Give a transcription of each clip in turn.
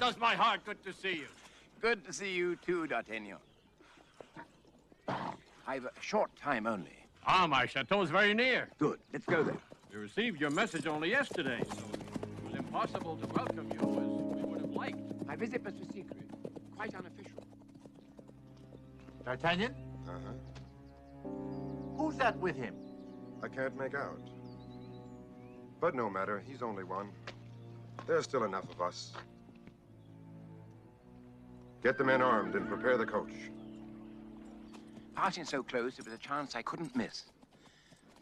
does my heart good to see you. Good to see you too, D'Artagnan. I've a short time only. Ah, my chateau is very near. Good. Let's go there. We received your message only yesterday, so it was impossible to welcome you as we would have liked. My visit was for secret, quite unofficial. D'Artagnan? Uh-huh. Who's that with him? I can't make out. But no matter, he's only one. There's still enough of us. Get the men armed and prepare the coach. Passing so close, it was a chance I couldn't miss,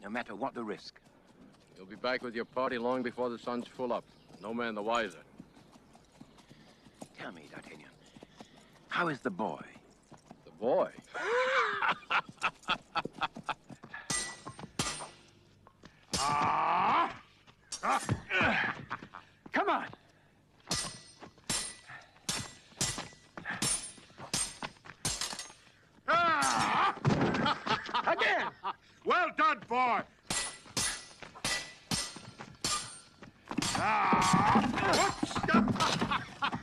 no matter what the risk. You'll be back with your party long before the sun's full up. No man the wiser. Tell me, D'Artagnan, how is the boy? The boy? Come on! Again! Well done, boy!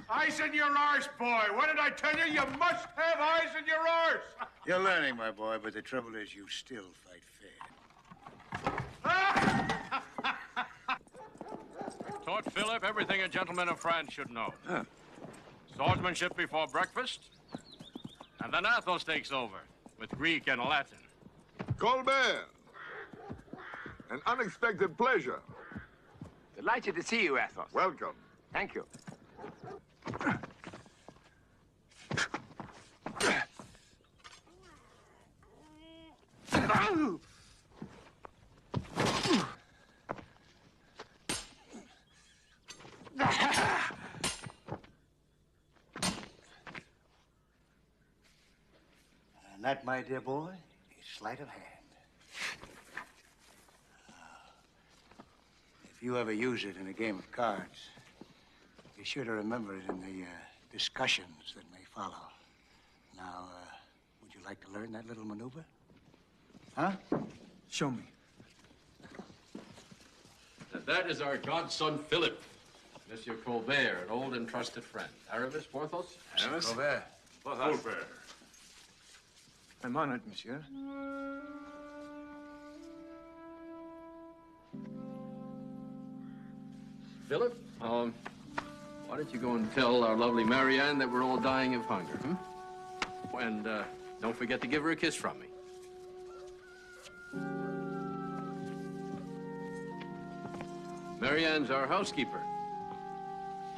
Eyes in your arse, boy. What did I tell you? You must have eyes in your arse. You're learning, my boy, but the trouble is you still fight fair. Taught Philip everything a gentleman of France should know. Swordsmanship before breakfast, and then Athos takes over with Greek and Latin. Colbert, an unexpected pleasure. Delighted to see you, Athos. Welcome. Thank you. And that, my dear boy, is sleight of hand. If you ever use it in a game of cards, be sure to remember it in the discussions that may follow. Now, would you like to learn that little maneuver? Huh? Show me. And that is our godson, Philip. Monsieur Colbert, an old and trusted friend. Aramis, Porthos? Aramis? Colbert. Colbert. I'm honored, monsieur. Philip, why don't you go and tell our lovely Marianne that we're all dying of hunger, hmm? And don't forget to give her a kiss from me. Marianne's our housekeeper.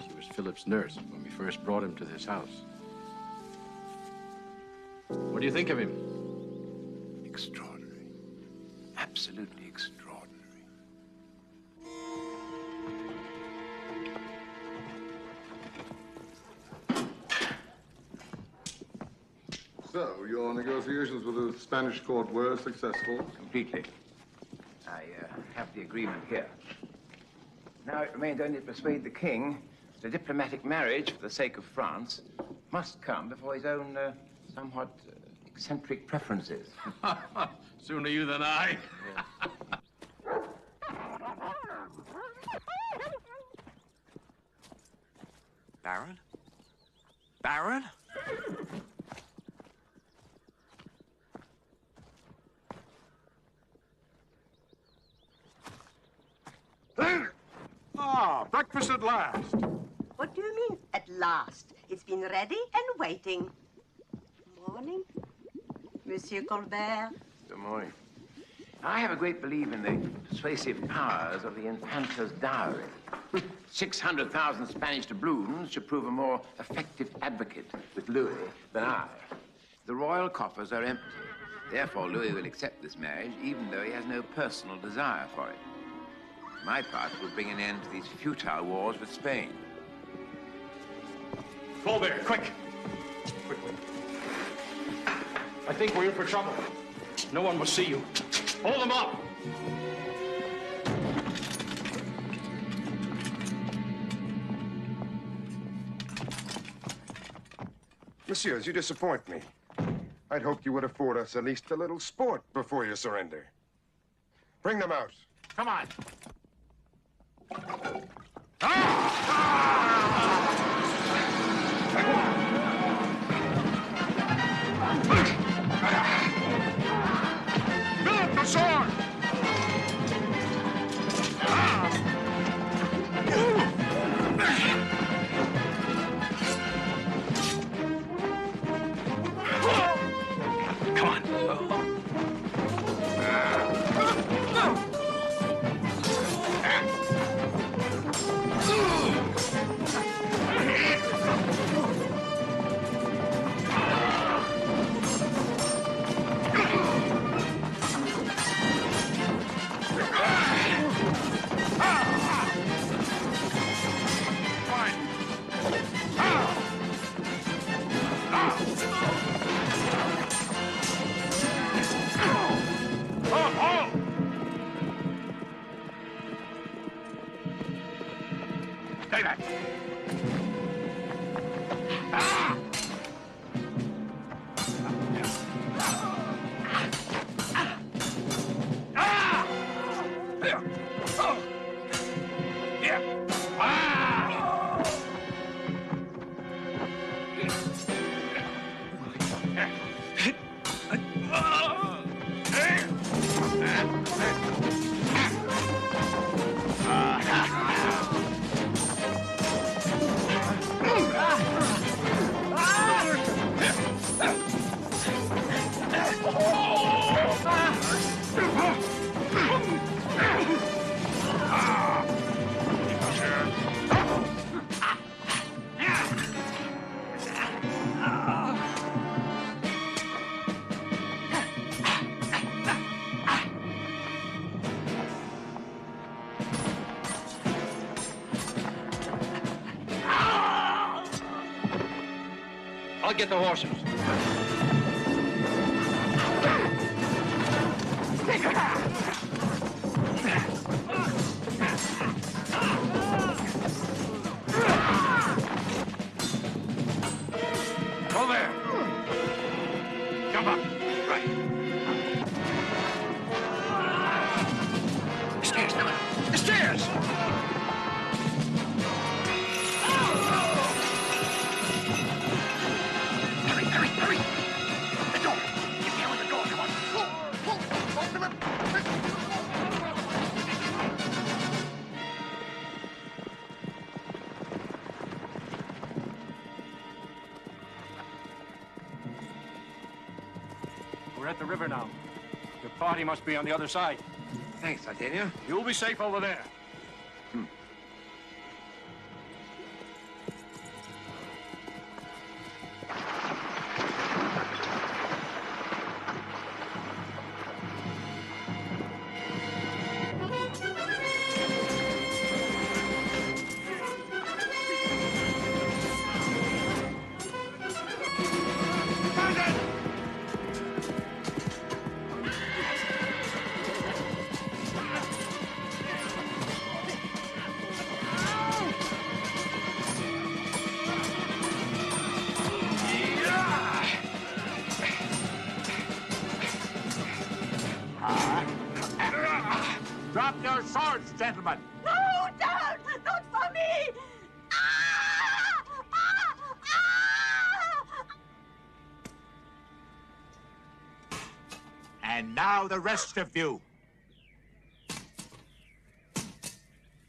She was Philip's nurse when we first brought him to this house. What do you think of him? Extraordinary. Absolutely extraordinary. So, your negotiations with the Spanish court were successful? Completely. I have the agreement here. Now it remains only to persuade the king that a diplomatic marriage for the sake of France must come before his own somewhat eccentric preferences. Sooner you than I. Baron? Baron? Ah, breakfast at last. What do you mean, at last? It's been ready and waiting. Morning, Monsieur Colbert. Good morning. I have a great belief in the persuasive powers of the Infanta's dowry. 600,000 Spanish doubloons should prove a more effective advocate with Louis than I. The royal coffers are empty. Therefore, Louis will accept this marriage, even though he has no personal desire for it. For my part, it will bring an end to these futile wars with Spain. Colbert, quick! Quickly. I think we're in for trouble. No one must see you. Hold them up! Messieurs, you disappoint me. I'd hoped you would afford us at least a little sport before you surrender. Bring them out. Come on. Philip, the sword! Come on. Stay back. I'll get the horses. Go there. Jump up. Right. The stairs, come on. The stairs! Hurry, hurry, hurry! The door! Get down with the door, come on! Open it! We're at the river now. The party must be on the other side. Thanks, Sardinia. You'll be safe over there. Drop your swords, gentlemen. No, don't! Not for me! Ah! Ah! Ah! And now the rest of you.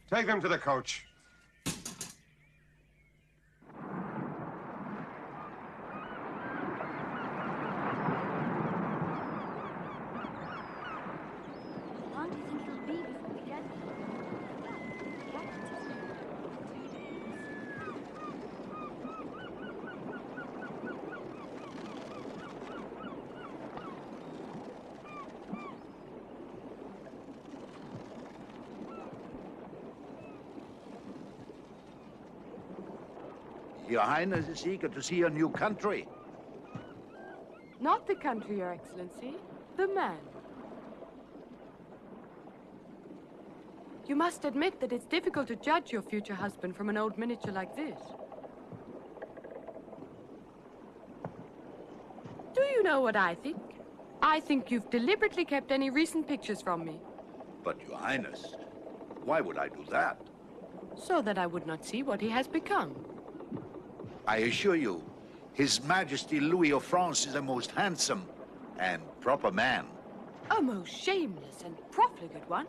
Take them to the coach. How long do you think it'll be before we get there? Your Highness is eager to see a new country. Not the country, Your Excellency. The man. You must admit that it's difficult to judge your future husband from an old miniature like this. Do you know what I think? I think you've deliberately kept any recent pictures from me. But, Your Highness, why would I do that? So that I would not see what he has become. I assure you, His Majesty Louis of France is a most handsome and proper man. A most shameless and profligate one.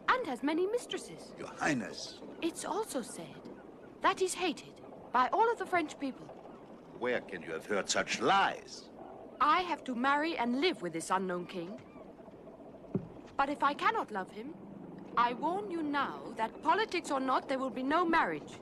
And has many mistresses. Your Highness. It's also said that he's hated by all of the French people. Where can you have heard such lies? I have to marry and live with this unknown king. But if I cannot love him, I warn you now that politics or not, there will be no marriage.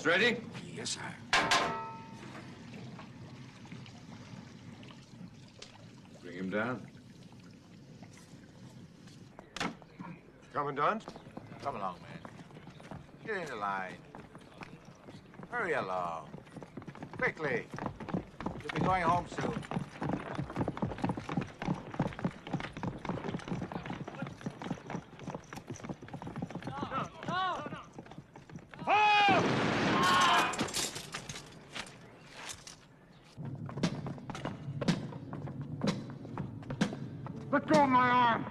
Ready? Yes, sir. Bring him down. Commandant? Come along, man. Get in the line. Hurry along. Quickly. You'll be going home soon. Let go of my arm!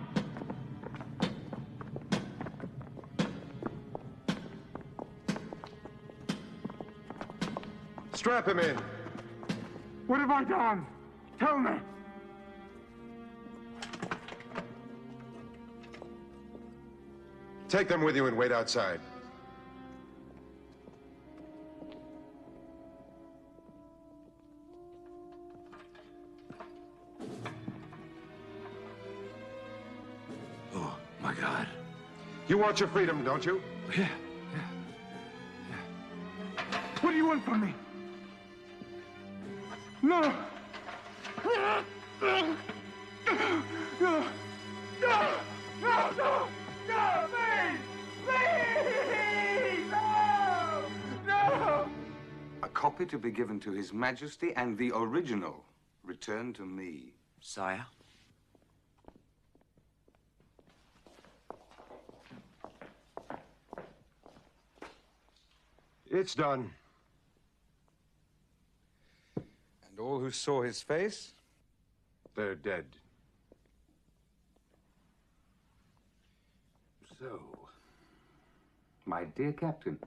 Strap him in. What have I done? Tell me! Take them with you and wait outside. Oh, my God. You want your freedom, don't you? Yeah. What do you want from me? No! No! No! No! No! No! No! Please! Please! No! No! A copy to be given to His Majesty and the original returned to me. Sire? It's done. And all who saw his face? They're dead. So, my dear Captain,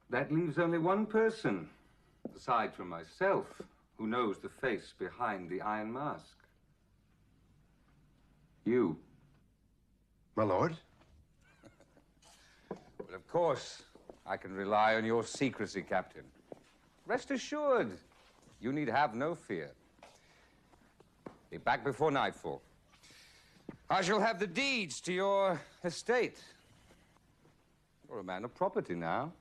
that leaves only one person, aside from myself, who knows the face behind the iron mask. You. My lord? Well, of course, I can rely on your secrecy, Captain. Rest assured, you need have no fear. Be back before nightfall. I shall have the deeds to your estate. You're a man of property now.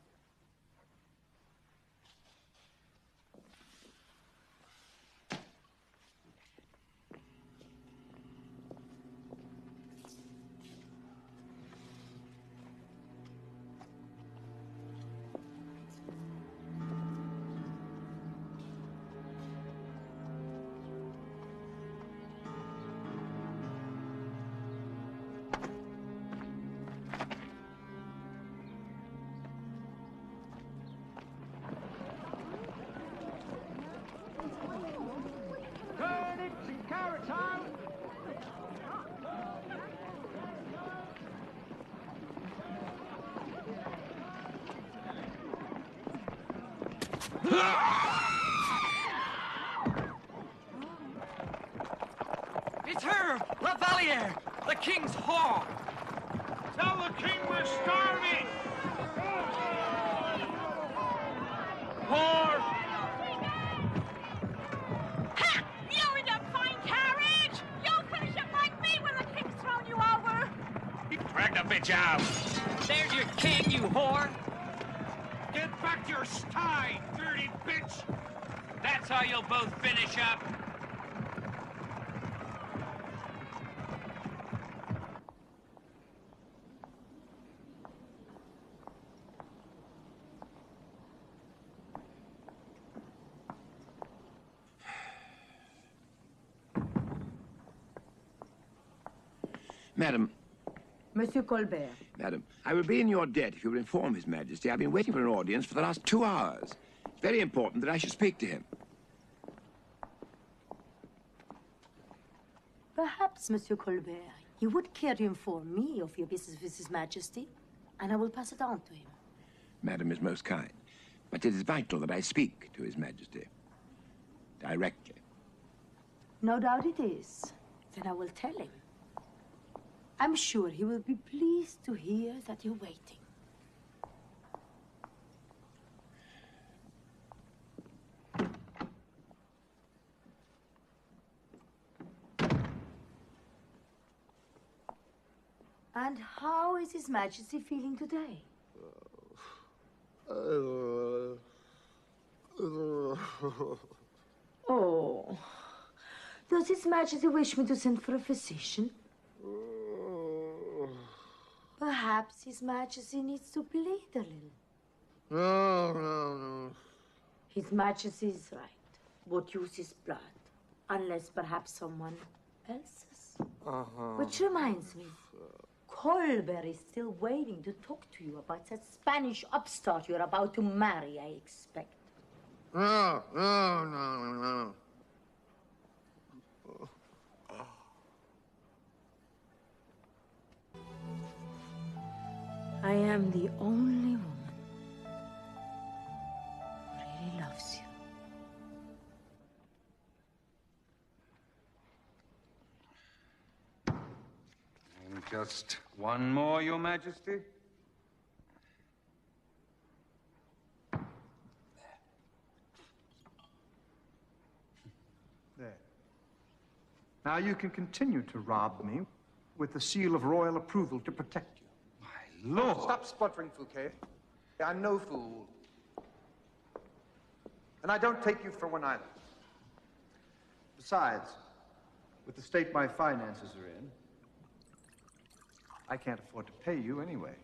It's her, La Valliere, the king's whore. Tell the king we're starving. Whore. Ha! You're in a fine carriage. You'll finish up like me when the king's thrown you over. Drag the bitch out. There's your king, you whore. Get back to your sty, dirty bitch. That's how you'll both finish up. Madam. Monsieur Colbert. Madam, I will be in your debt if you will inform His Majesty I've been waiting for an audience for the last 2 hours. It's very important that I should speak to him. Perhaps, Monsieur Colbert, you would care to inform me of your business with His Majesty, and I will pass it on to him. Madam is most kind, but it is vital that I speak to His Majesty directly. No doubt it is. Then I will tell him. I'm sure he will be pleased to hear that you're waiting. And how is His Majesty feeling today? Oh. Does His Majesty wish me to send for a physician? Perhaps His Majesty needs to bleed a little. No. His Majesty is right. Won't use his blood, unless perhaps someone else's. Which reminds me, Colbert is still waiting to talk to you about that Spanish upstart you're about to marry, I expect. No. I am the only woman who really loves you. And just one more, Your Majesty. There. Now you can continue to rob me with the seal of royal approval to protect you. Lord. Stop spluttering, Fouquet. I'm no fool. And I don't take you for one either. Besides, with the state my finances are in, I can't afford to pay you anyway.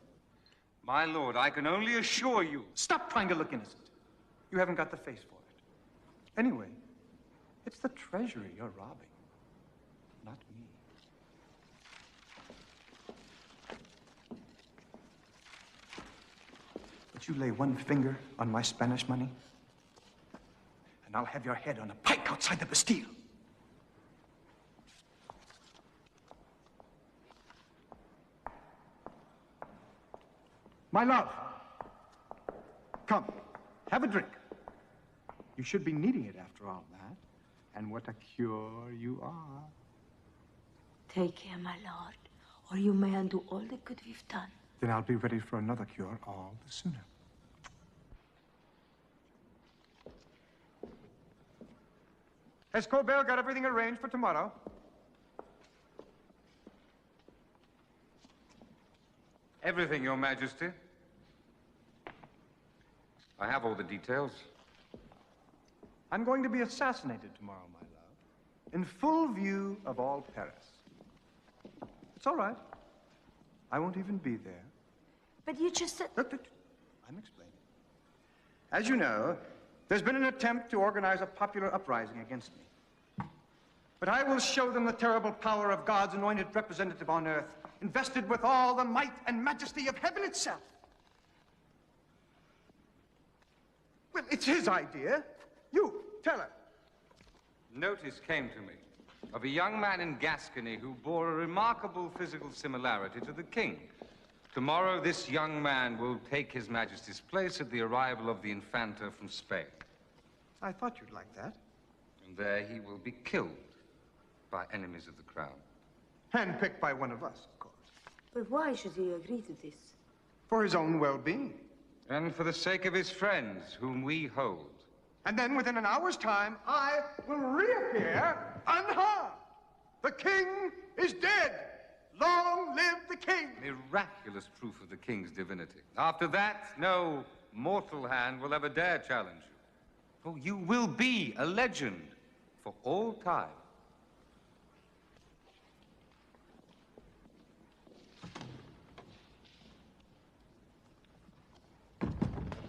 My lord, I can only assure you... Stop trying to look innocent. You haven't got the face for it. Anyway, it's the treasury you're robbing, not me. But you lay one finger on my Spanish money, and I'll have your head on a pike outside the Bastille. My love, come, have a drink. You should be needing it after all that. And what a cure you are. Take care, my lord, or you may undo all the good we've done. Then I'll be ready for another cure all the sooner. Has Colbert got everything arranged for tomorrow? Everything, Your Majesty. I have all the details. I'm going to be assassinated tomorrow, my love, in full view of all Paris. It's all right. I won't even be there. But you just said... Look, I'm explaining. As you know, there's been an attempt to organize a popular uprising against me. But I will show them the terrible power of God's anointed representative on earth, invested with all the might and majesty of heaven itself. Well, it's his idea. You, tell her. Notice came to me of a young man in Gascony who bore a remarkable physical similarity to the king. Tomorrow, this young man will take His Majesty's place at the arrival of the Infanta from Spain. I thought you'd like that. And there he will be killed by enemies of the crown. Handpicked by one of us, of course. But why should he agree to this? For his own well-being. And for the sake of his friends, whom we hold. And then within an hour's time, I will reappear unharmed. The king is dead. Long live the king! Miraculous proof of the king's divinity. After that, no mortal hand will ever dare challenge you. Oh, you will be a legend for all time.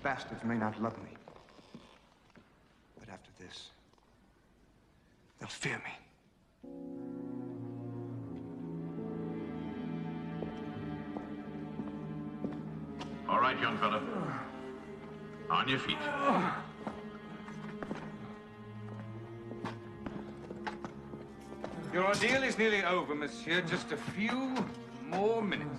Bastards may not love me. But after this, they'll fear me. All right, young fella. On your feet. Your ordeal is nearly over, monsieur. Just a few more minutes.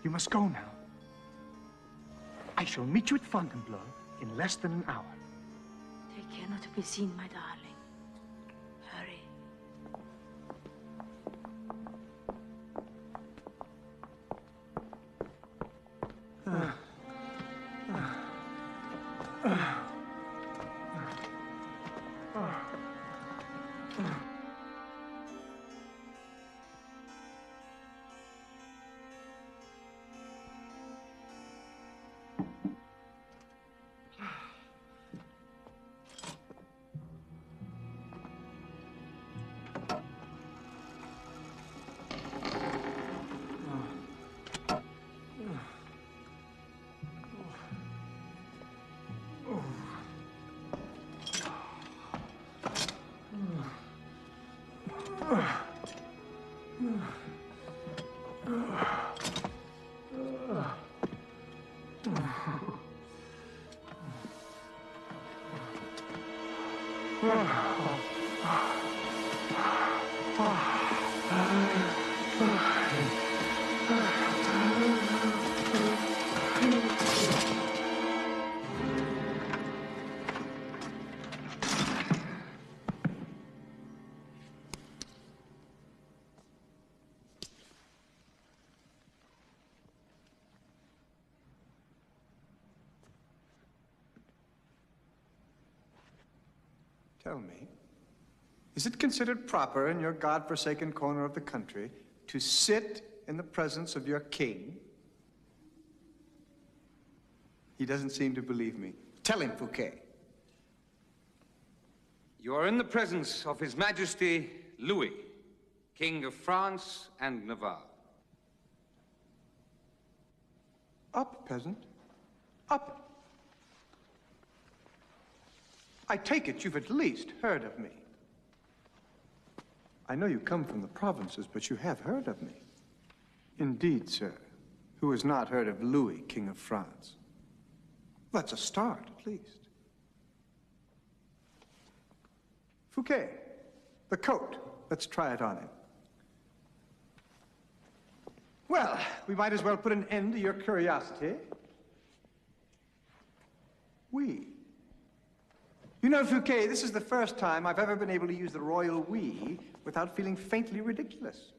You must go now. I shall meet you at Fontainebleau in less than an hour. They cannot be seen, my darling. Hurry. Tell me, is it considered proper in your God-forsaken corner of the country to sit in the presence of your king? He doesn't seem to believe me. Tell him, Fouquet. You are in the presence of His Majesty Louis, King of France and Navarre. Up, peasant. Up. I take it you've at least heard of me. I know you come from the provinces, but you have heard of me. Indeed, sir. Who has not heard of Louis, King of France? That's a start, at least. Fouquet, the coat. Let's try it on him. Well, we might as well put an end to your curiosity. You know, Fouquet, this is the first time I've ever been able to use the royal we without feeling faintly ridiculous.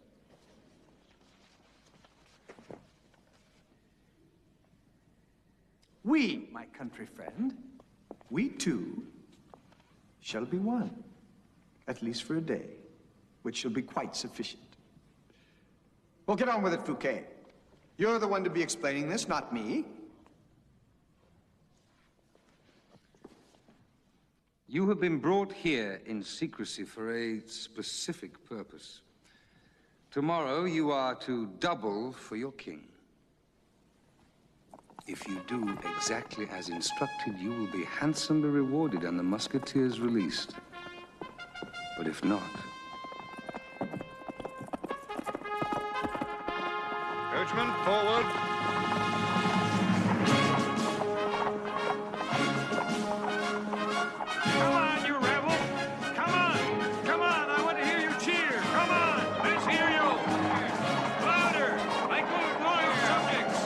We, my country friend, we two shall be one, at least for a day, which shall be quite sufficient. Well, get on with it, Fouquet. You're the one to be explaining this, not me. You have been brought here in secrecy for a specific purpose. Tomorrow, you are to double for your king. If you do exactly as instructed, you will be handsomely rewarded and the musketeers released. But if not... Coachman, forward. Come on, you rebel! Come on! Come on! I want to hear you cheer! Come on! Let's hear you! Louder! Like good loyal subjects!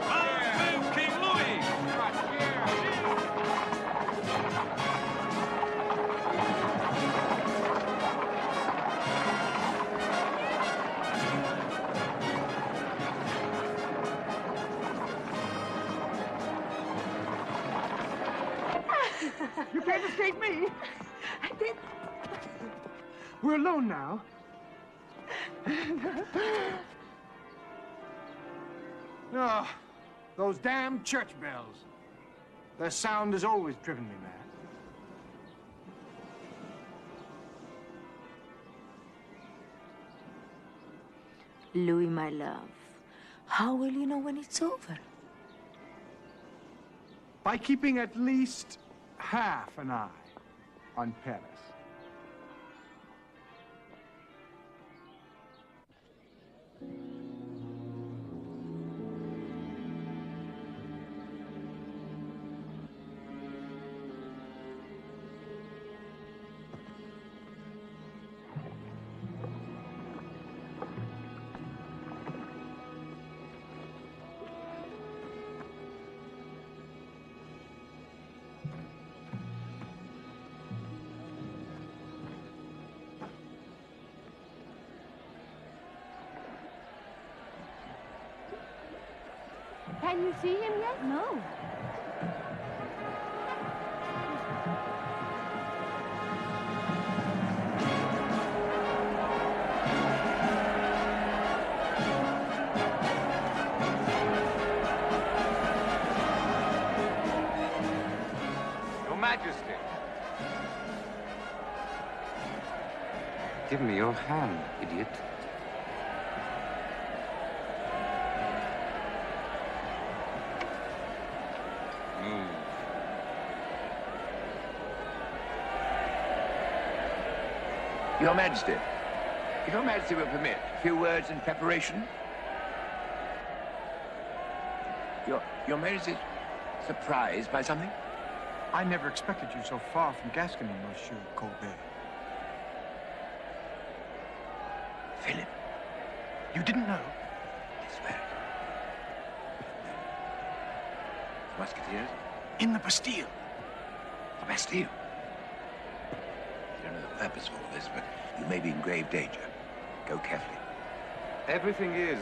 Long live King Louis! You can't escape me. I did. We're alone now. Oh, those damn church bells. Their sound has always driven me mad. Louis, my love, how will you know when it's over? By keeping at least half an eye on Paris. Can you see him yet? No. Your Majesty. Give me your hand, idiot. Your Majesty, if Your Majesty will permit, a few words in preparation. Your Majesty surprised by something? I never expected you so far from Gascony, Monsieur Colbert. Philip. You didn't know? I swear it. The Musketeers? In the Bastille. The Bastille? I don't know the purpose of all this, but you may be in grave danger. Go carefully. Everything is,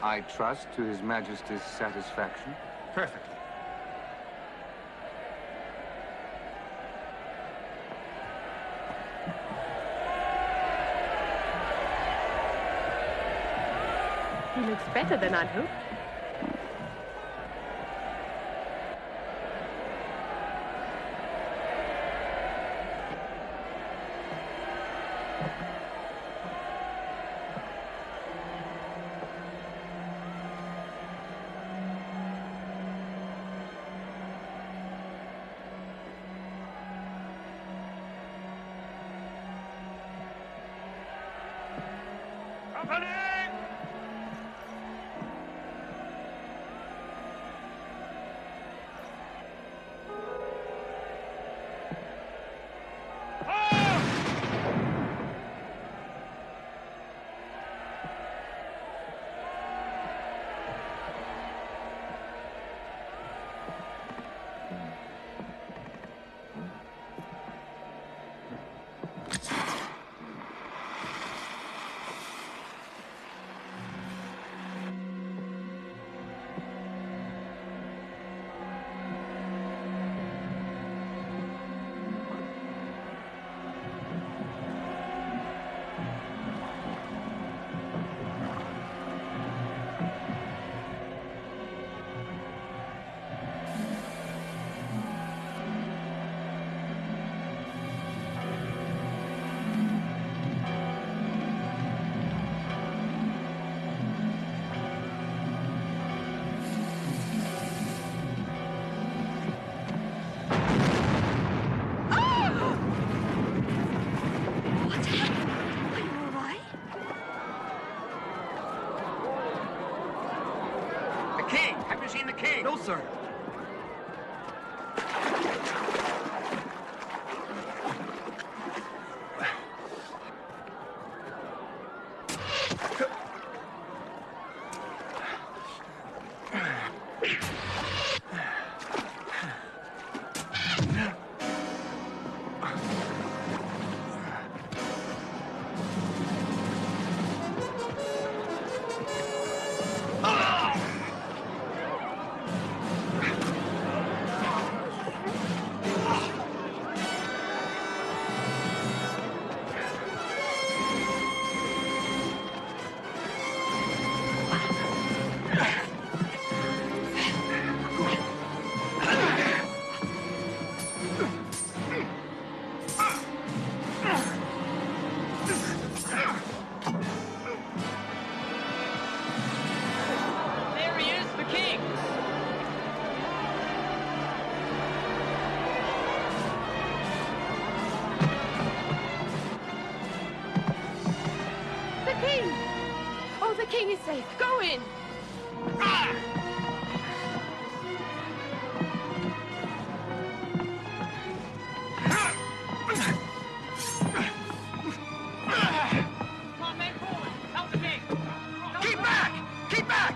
I trust, to His Majesty's satisfaction. Perfectly. He looks better than I'd hoped. king! Have you seen the king? No, sir. There he is, the king! The king! Oh, the king is safe. Go in. Come on, men forward! Help the king! Keep back! Keep back!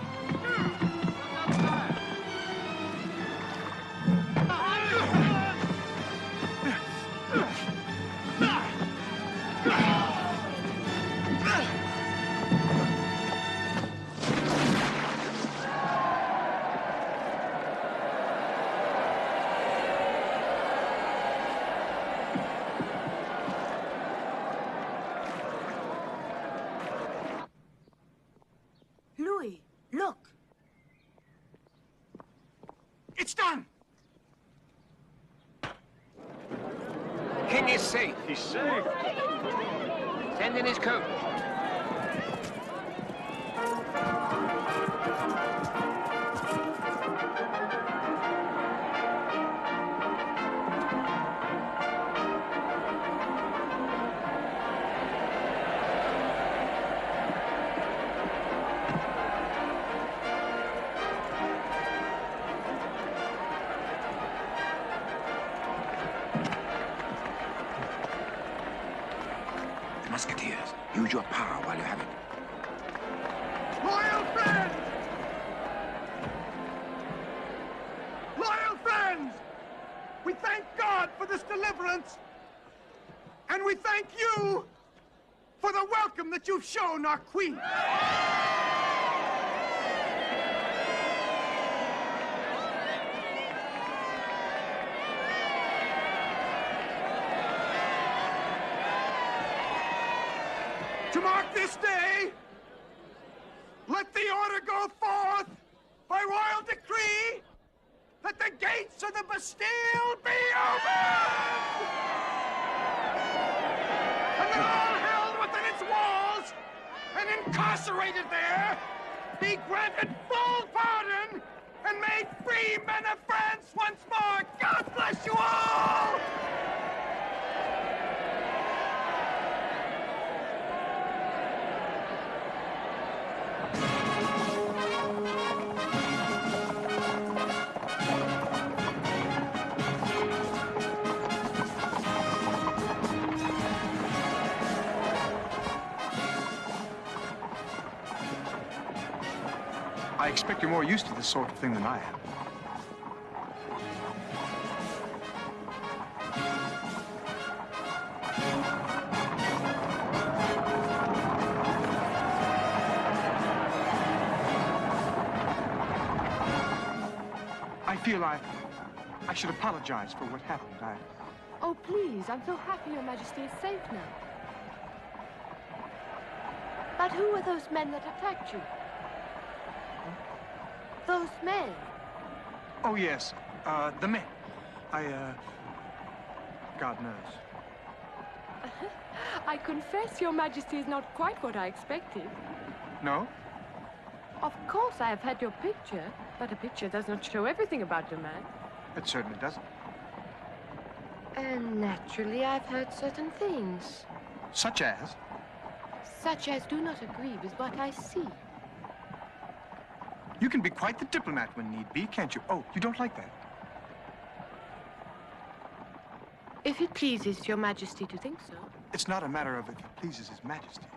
Louis, look. It's done! The king is safe. He's safe. Send in his coach. Musketeers, use your power while you have it. Loyal friends! Loyal friends! We thank God for this deliverance. And we thank you for the welcome that you've shown our queen. To mark this day, let the order go forth by royal decree that the gates of the Bastille be opened! And that all held within its walls and incarcerated there be granted full pardon and made free men of France once more! God bless you all! I expect you're more used to this sort of thing than I am. I feel I should apologize for what happened. Oh, please, I'm so happy Your Majesty is safe now. But who were those men that attacked you? Those men? Oh, yes, the men. God knows. I confess Your Majesty is not quite what I expected. No? Of course, I have had your picture, but a picture does not show everything about a man. It certainly doesn't. And naturally, I've heard certain things. Such as? Such as do not agree with what I see. You can be quite the diplomat when need be, can't you? Oh, you don't like that? If it pleases your majesty to think so. It's not a matter of if it pleases His Majesty.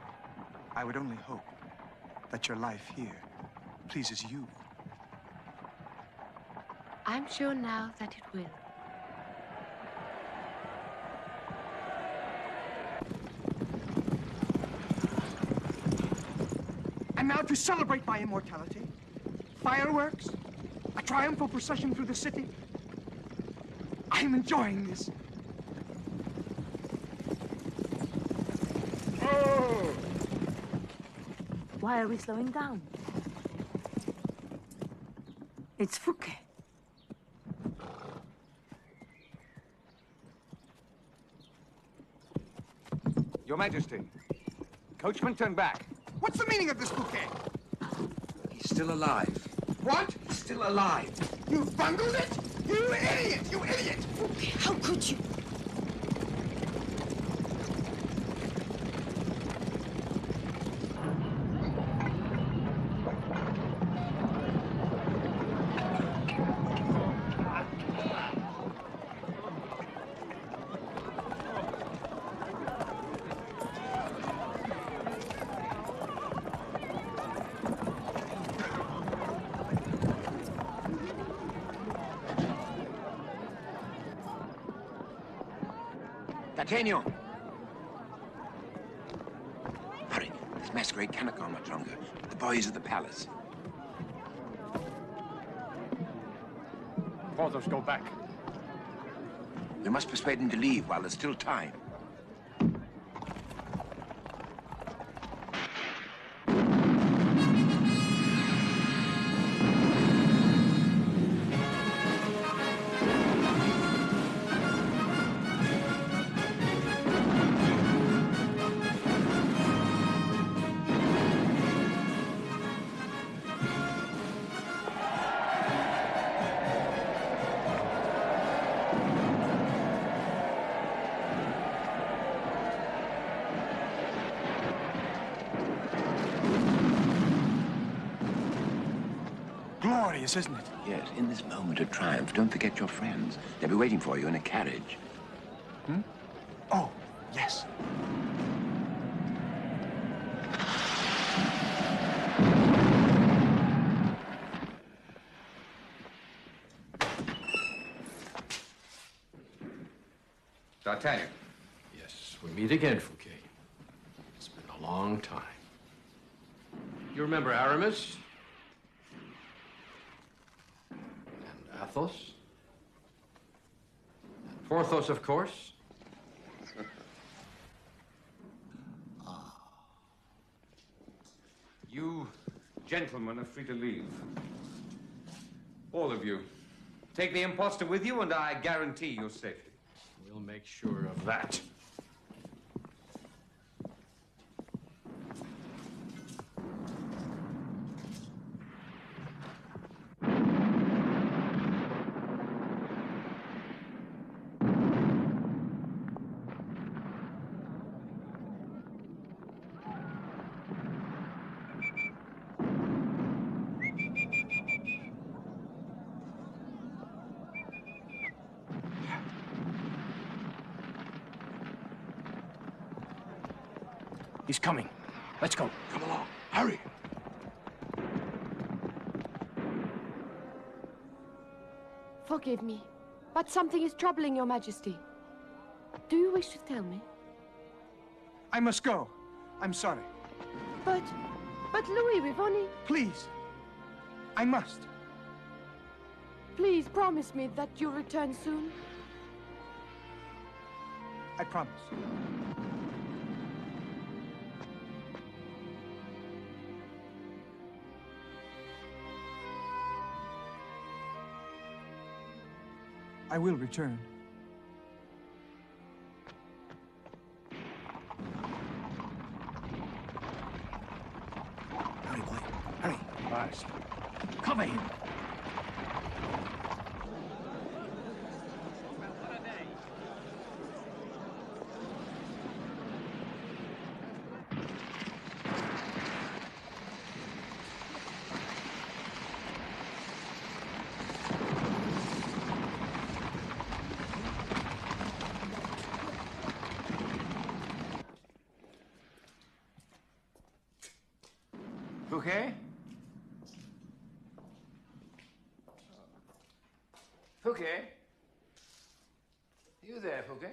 I would only hope that your life here pleases you. I'm sure now that it will. And now to celebrate my immortality, fireworks, a triumphal procession through the city. I am enjoying this. Oh! Why are we slowing down? It's Fouquet. Your Majesty, coachman, turn back. What's the meaning of this bouquet? He's still alive. What? He's still alive. You bungled it? You idiot! You idiot! Fouquet, how could you? D'Artagnan! Hurry, this masquerade cannot go on much longer. The boys at the palace. Porthos, go back. We must persuade them to leave while there's still time. Glorious, isn't it? Yes, in this moment of triumph, don't forget your friends. They'll be waiting for you in a carriage. Hmm? Oh, yes. D'Artagnan. Yes, we meet again, Fouquet. It's been a long time. You remember Aramis? And Athos? And Porthos, of course? You gentlemen are free to leave. All of you. Take the imposter with you, and I guarantee your safety. We'll make sure of that. He's coming. Let's go. Come along. Hurry. Forgive me, but something is troubling your majesty. Do you wish to tell me? I must go. I'm sorry. But Louis, we've only... Please. I must. Please promise me that you'll return soon. I promise. I will return. Hurry, boy. Hurry. Fast. Cover him. Fouquet? Fouquet? You there, Fouquet?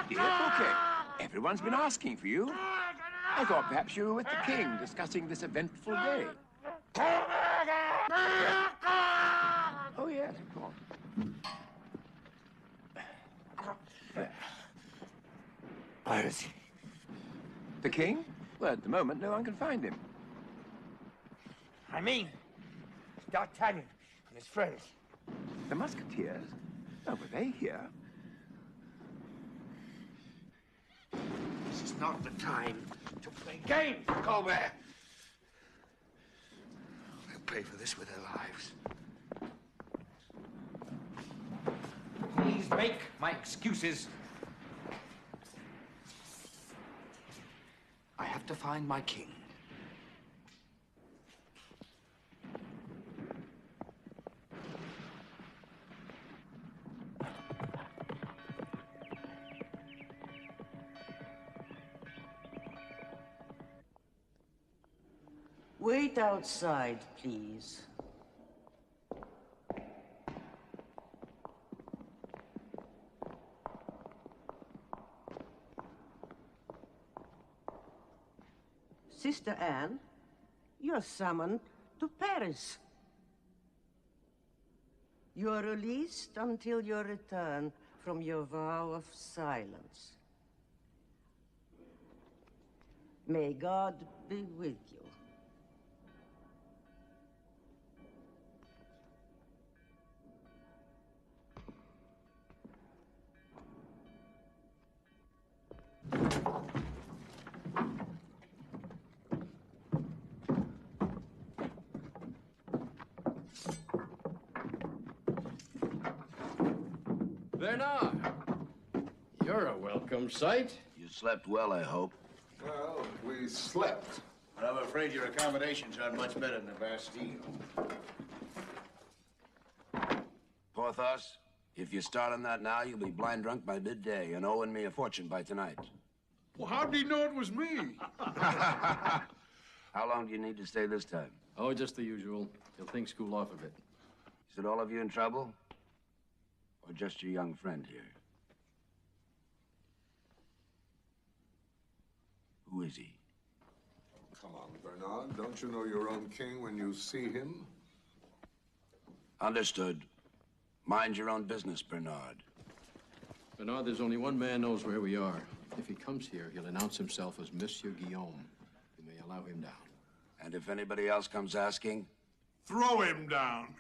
Dear Fouquet, everyone's been asking for you. I thought perhaps you were with the king discussing this eventful day. Oh, yes, of course. Where is he? The king? Well, at the moment, no one can find him. I mean, D'Artagnan and his friends. The Musketeers? Oh, were they here? This is not the time to play games, Colbert. They'll pay for this with their lives. Please make my excuses. I have to find my king. Wait outside, please. Sister Anne, you're summoned to Paris. You're released until your return from your vow of silence. May God be with you. Bernard, you're a welcome sight. You slept well, I hope. Well, we slept. But I'm afraid your accommodations aren't much better than the Bastille. Porthos, if you start on that now, you'll be blind drunk by midday and owing me a fortune by tonight. Well, how did he know it was me? How long do you need to stay this time? Oh, just the usual, till things cool off a bit. Is it all of you in trouble? Or just your young friend here? Who is he? Come on, Bernard. Don't you know your own king when you see him? Understood. Mind your own business, Bernard. Bernard, there's only one man knows where we are. If he comes here, he'll announce himself as Monsieur Guillaume. You may allow him down. And if anybody else comes asking? Throw him down.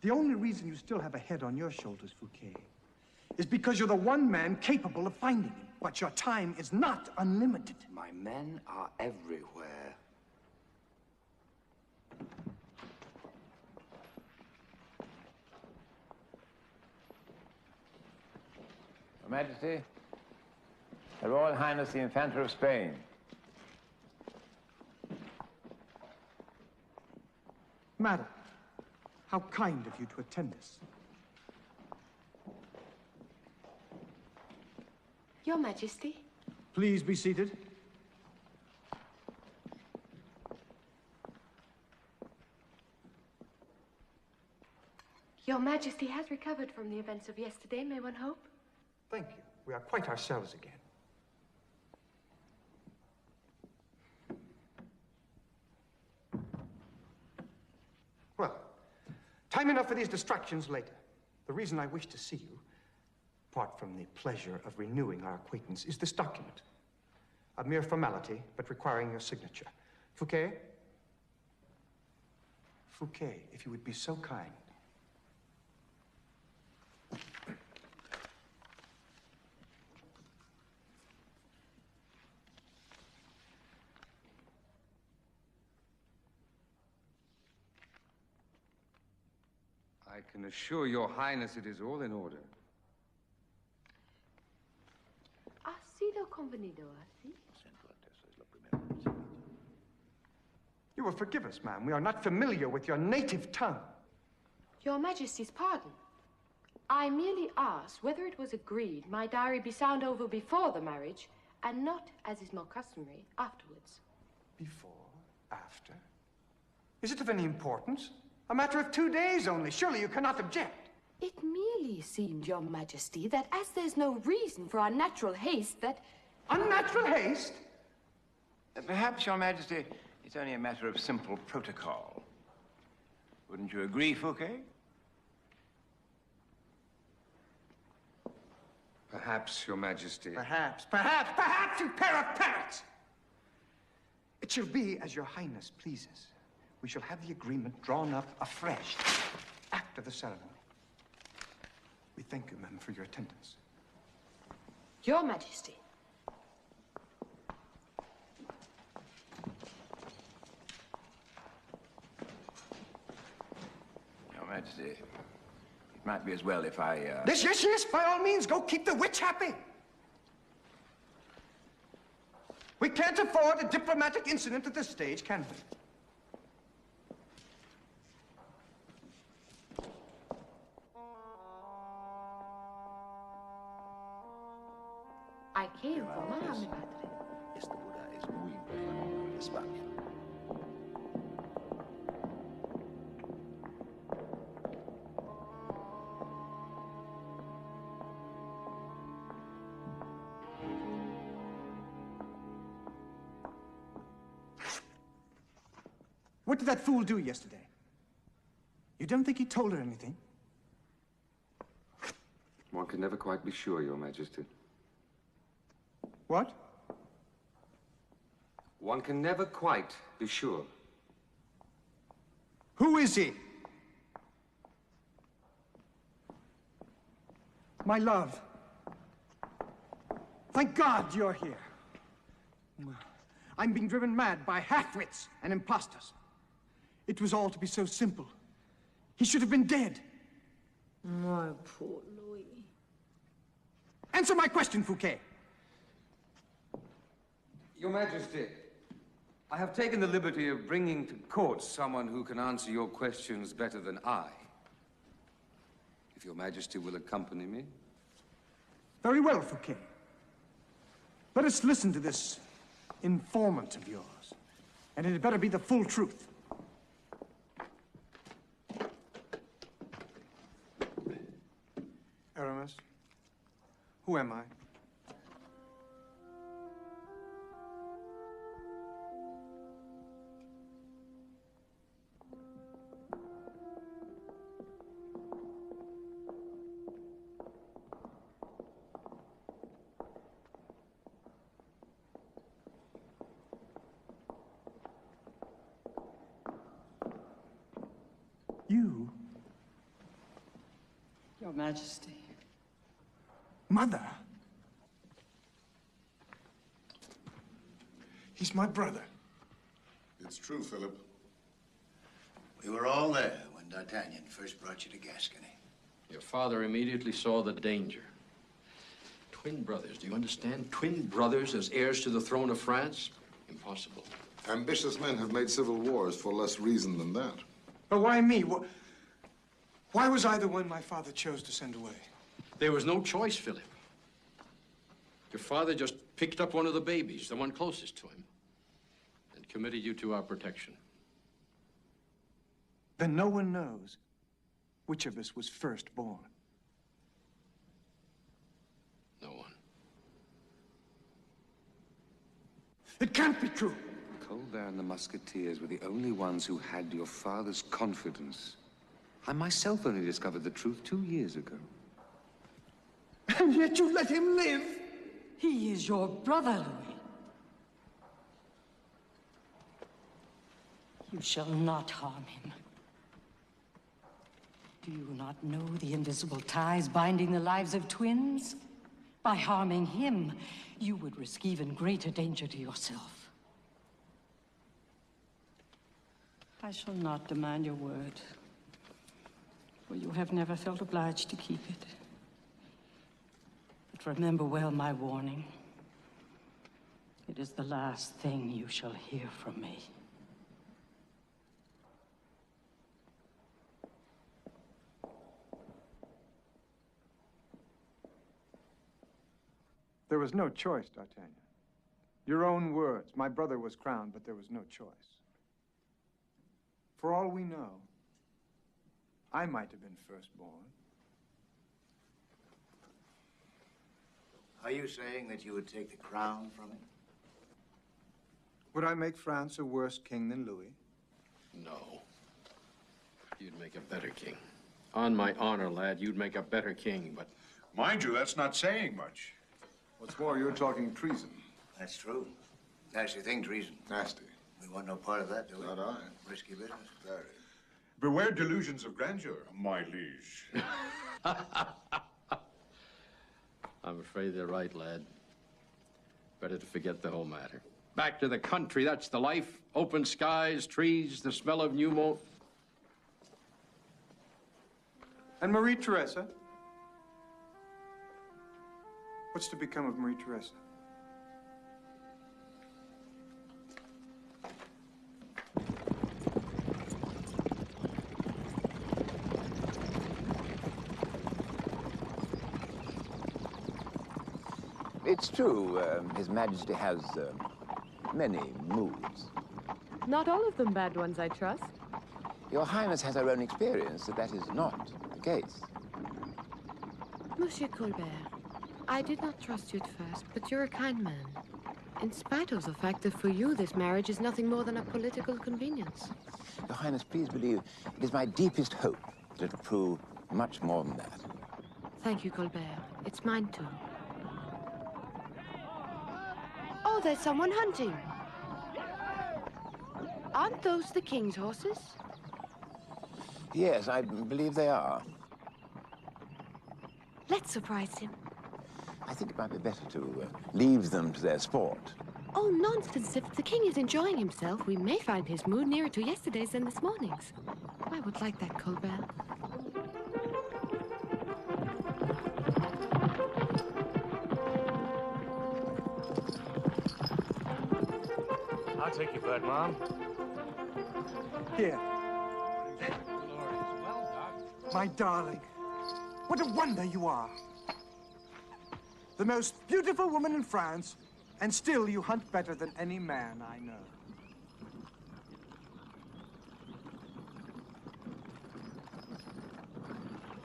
The only reason you still have a head on your shoulders, Fouquet, is because you're the one man capable of finding him. But your time is not unlimited. My men are everywhere. Your Majesty, Her Royal Highness the Infanta of Spain. Madam, how kind of you to attend us. Your Majesty. Please be seated. Your Majesty has recovered from the events of yesterday, may one hope? Thank you. We are quite ourselves again. Well, time enough for these distractions later. The reason I wish to see you, apart from the pleasure of renewing our acquaintance, is this document. A mere formality, but requiring your signature. Fouquet? Fouquet, if you would be so kind. I can assure your highness it is all in order. Ha sido convenido así. You will forgive us, ma'am. We are not familiar with your native tongue. Your Majesty's pardon. I merely asked whether it was agreed my diary be signed over before the marriage and not, as is more customary, afterwards. Before? After? Is it of any importance? A matter of 2 days only. Surely you cannot object. It merely seemed, Your Majesty, that as there's no reason for unnatural haste, that... Unnatural haste? Perhaps, Your Majesty, it's only a matter of simple protocol. Wouldn't you agree, Fouquet? Perhaps, Your Majesty. Perhaps, you pair of parrots! It shall be as your highness pleases. We shall have the agreement drawn up afresh after the ceremony. We thank you, ma'am, for your attendance. Your Majesty. Your Majesty, it might be as well if I, Yes, by all means, go keep the witch happy. We can't afford a diplomatic incident at this stage, can we? I came for my padre. Este Buda es muy bueno en España. What did that fool do yesterday? You don't think he told her anything? One can never quite be sure, Your Majesty. What? One can never quite be sure. Who is he? My love. Thank God you're here. I'm being driven mad by half-wits and impostors. It was all to be so simple. He should have been dead. My poor Louis. Answer my question, Fouquet. Your Majesty, I have taken the liberty of bringing to court someone who can answer your questions better than I. If Your Majesty will accompany me. Very well, Fouquet. Let us listen to this informant of yours. And it had better be the full truth. Aramis, who am I? You? Your Majesty. Mother? He's my brother. It's true, Philip. We were all there when D'Artagnan first brought you to Gascony. Your father immediately saw the danger. Twin brothers, do you understand? Twin brothers as heirs to the throne of France? Impossible. Ambitious men have made civil wars for less reason than that. But why me? Why was I the one my father chose to send away? There was no choice, Philip. Your father just picked up one of the babies, the one closest to him, and committed you to our protection. Then no one knows which of us was first born. No one. It can't be true. Colbert and the Musketeers were the only ones who had your father's confidence. I myself only discovered the truth 2 years ago. And yet you let him live? He is your brother, Louis. You shall not harm him. Do you not know the invisible ties binding the lives of twins? By harming him, you would risk even greater danger to yourself. I shall not demand your word, for you have never felt obliged to keep it. But remember well my warning. It is the last thing you shall hear from me. There was no choice, D'Artagnan. Your own words. My brother was crowned, but there was no choice. For all we know, I might have been firstborn. Are you saying that you would take the crown from him? Would I make France a worse king than Louis? No. You'd make a better king. On my honor, lad, you'd make a better king, but... Mind you, that's not saying much. What's more, you're talking treason. That's true. Nasty thing, treason. Nasty. We want no part of that, do we? Not I. Risky business. Very. Beware delusions of grandeur, my liege. I'm afraid they're right, lad. Better to forget the whole matter. Back to the country, that's the life. Open skies, trees, the smell of new mown. And Marie Theresa? What's to become of Marie Theresa? It's true, His Majesty has many moods. Not all of them bad ones, I trust. Your Highness has her own experience that is not the case. Monsieur Colbert, I did not trust you at first, but you're a kind man. In spite of the fact that for you this marriage is nothing more than a political convenience. Your Highness, please believe it is my deepest hope that it will prove much more than that. Thank you, Colbert. It's mine too. Oh, there's someone hunting. Aren't those the king's horses? Yes, I believe they are. Let's surprise him. I think it might be better to leave them to their sport. Oh, nonsense. If the king is enjoying himself, we may find his mood nearer to yesterday's than this morning's. I would like that, Colbert. I'll take your bird, Mom. Here. My darling, what a wonder you are. The most beautiful woman in France, and still you hunt better than any man I know.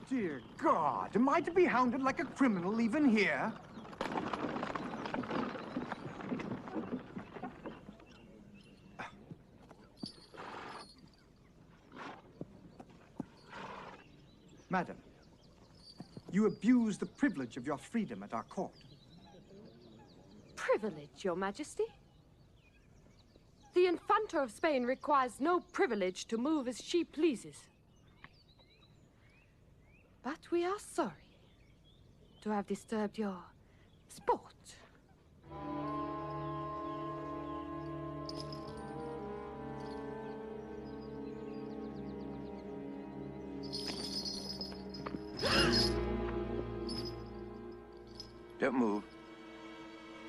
Dear God, am I to be hounded like a criminal even here? Madam, you abuse the privilege of your freedom at our court. Privilege, Your Majesty? The Infanta of Spain requires no privilege to move as she pleases. But we are sorry to have disturbed your sport. Don't move.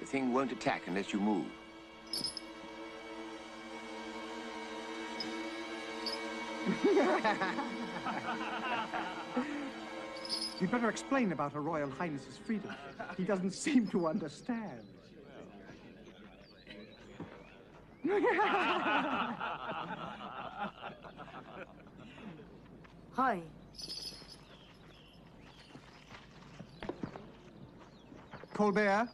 The thing won't attack unless you move. You'd better explain about Her Royal Highness's freedom. He doesn't seem to understand. Hi. Colbert,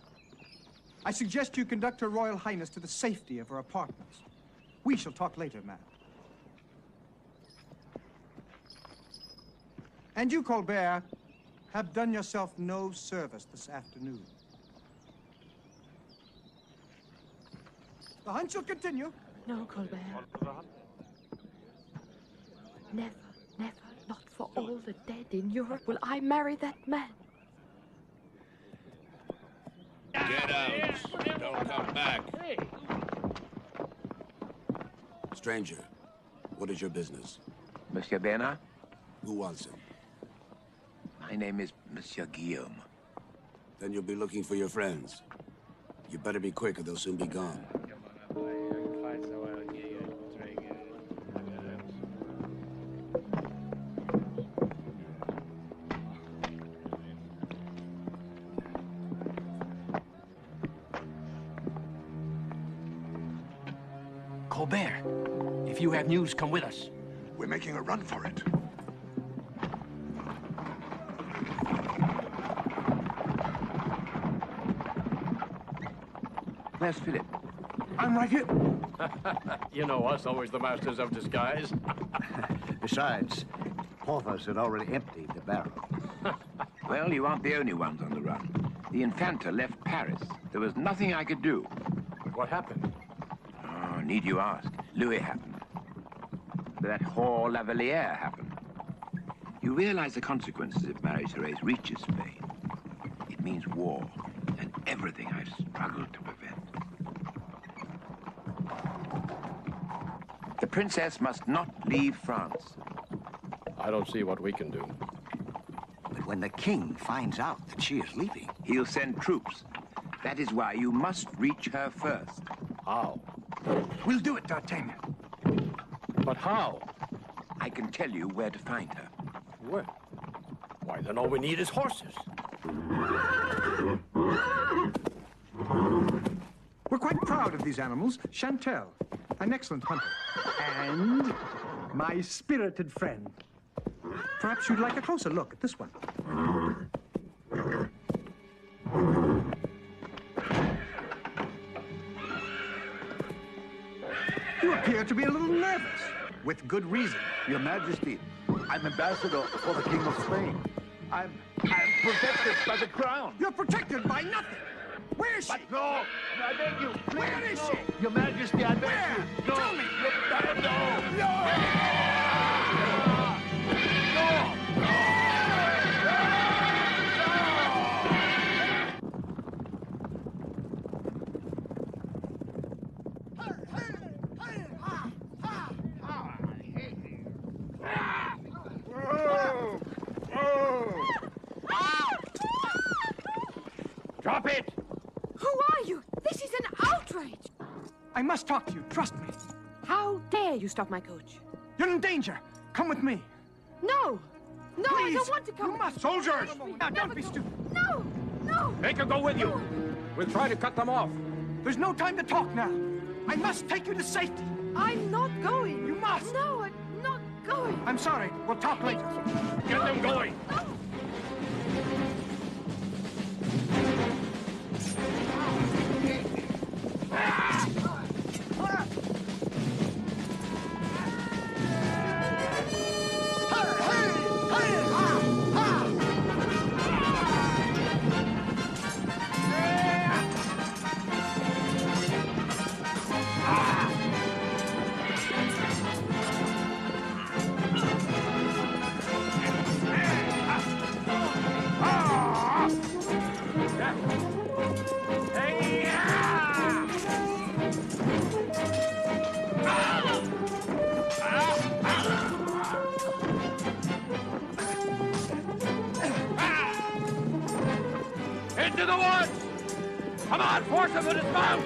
I suggest you conduct Her Royal Highness to the safety of her apartments. We shall talk later, ma'am. And you, Colbert, have done yourself no service this afternoon. The hunt shall continue. No, Colbert. Never, never, not for all the dead in Europe will I marry that man. Get out. Don't come back. Stranger, what is your business? Monsieur Bernard? Who wants him? My name is Monsieur Guillaume. Then you'll be looking for your friends. You better be quick or they'll soon be gone. Colbert. If you have news, come with us. We're making a run for it. Where's Philip? I'm right here. You know us, always the masters of disguise. Besides, Porthos had already emptied the barrel. Well, you aren't the only ones on the run. The Infanta left Paris. There was nothing I could do. But what happened? Oh, need you ask? Louis happened. That whore Lavaliere happened. You realize the consequences if Marie-Therese reaches Spain. It means war, and everything I've struggled to prevent. The princess must not leave France. I don't see what we can do. But when the king finds out that she is leaving... He'll send troops. That is why you must reach her first. How? We'll do it, D'Artagnan. But how? I can tell you where to find her. Where? Why, then all we need is horses. We're quite proud of these animals. Chantel, an excellent hunter. And my spirited friend. Perhaps you'd like a closer look at this one. You appear to be a little nervous. With good reason. Your Majesty, I'm ambassador for the King of Spain. I'm protected by the crown. You're protected by nothing. Where is she? But no, I beg you, please. Where is no. she? Your Majesty, I beg Where? you. No. Tell me. No. Drop it! Who are you? This is an outrage! I must talk to you. Trust me. How dare you stop my coach? You're in danger. Come with me. No! No, I Please. don't want to come. You must. Soldiers! Now, don't be stupid. No! No! Make her go with you. We'll try to cut them off. There's no time to talk now. I must take you to safety. I'm not going. You must. No, I'm not going. I'm sorry. We'll talk later. Get them going. No. Into the woods! Come on, force them to dismount!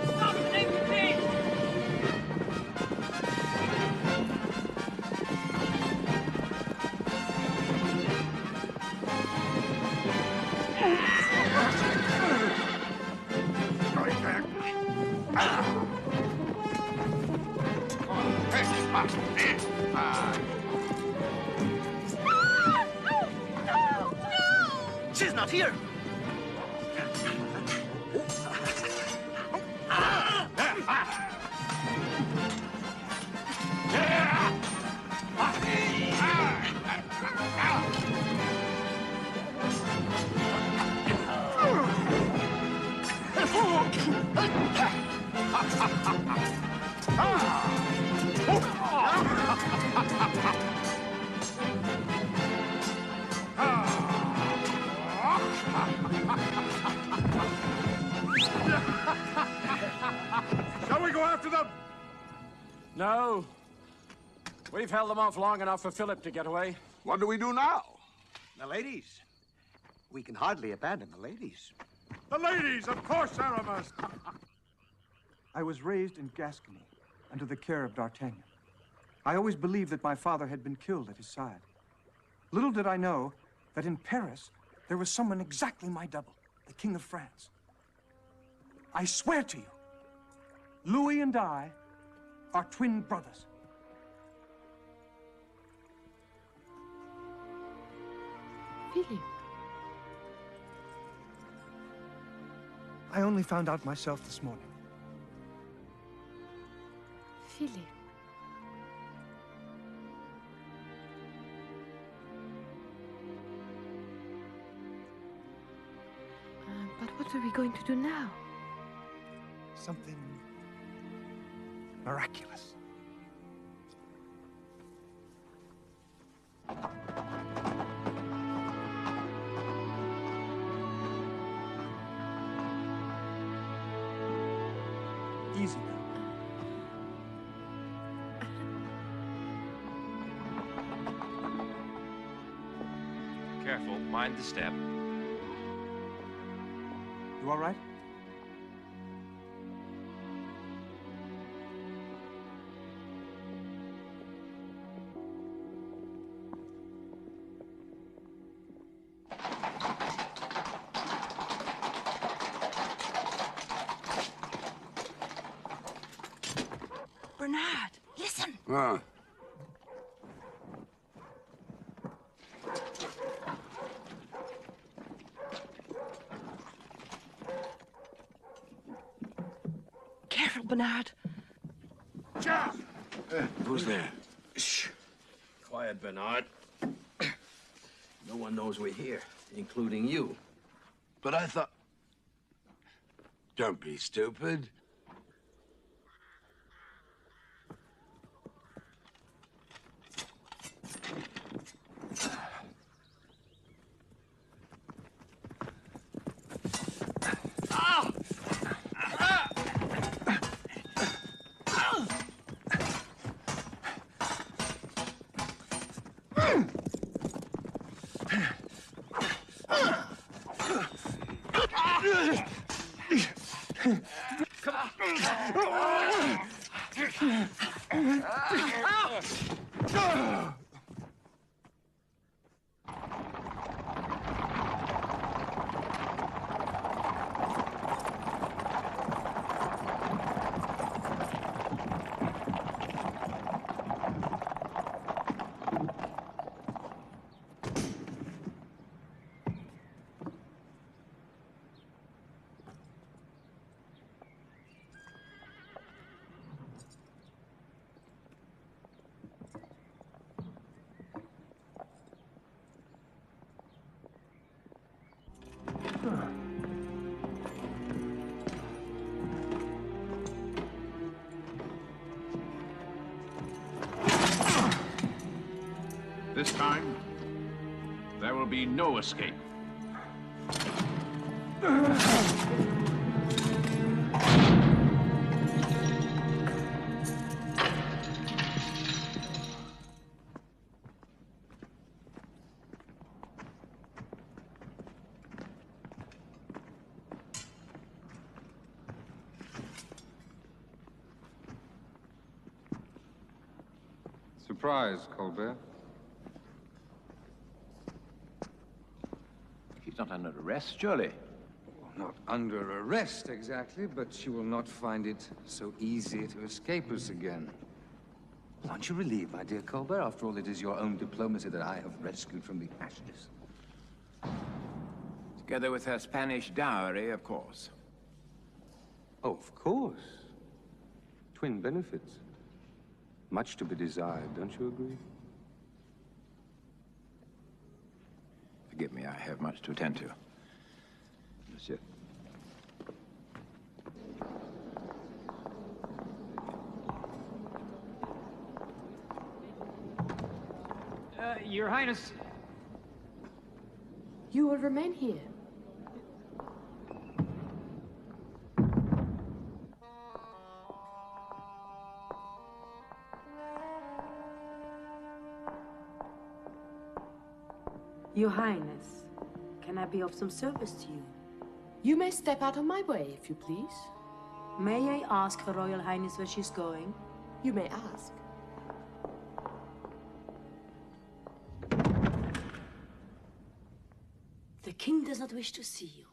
Stop the name of peace! She's not here. Shall we go after them? No. We've held them off long enough for Philip to get away. What do we do now? The ladies. We can hardly abandon the ladies. The ladies, of course, Aramis. I was raised in Gascony under the care of D'Artagnan. I always believed that my father had been killed at his side. Little did I know that in Paris, there was someone exactly my double, the King of France. I swear to you, Louis and I are twin brothers. Philip. I only found out myself this morning. Philip. But what are we going to do now? Something miraculous. Easy now. Careful, mind the step. You all right? Bernard, listen. Ah. Careful, Bernard. Who's there? Shh. Quiet, Bernard. No one knows we're here, including you. But I thought... Don't be stupid. This time, there will be no escape. Surprise, Colbert. He's not under arrest, surely. Not under arrest, exactly, but you will not find it so easy to escape us again. Aren't you relieved, my dear Colbert? After all, it is your own diplomacy that I have rescued from the ashes. Together with her Spanish dowry, of course. Oh, of course. Twin benefits. Much to be desired, don't you agree? Forgive me, I have much to attend to. Monsieur. Your Highness. You will remain here. Your Highness, can I be of some service to you? You may step out of my way, if you please. May I ask Her Royal Highness where she's going? You may ask. The does not wish to see you.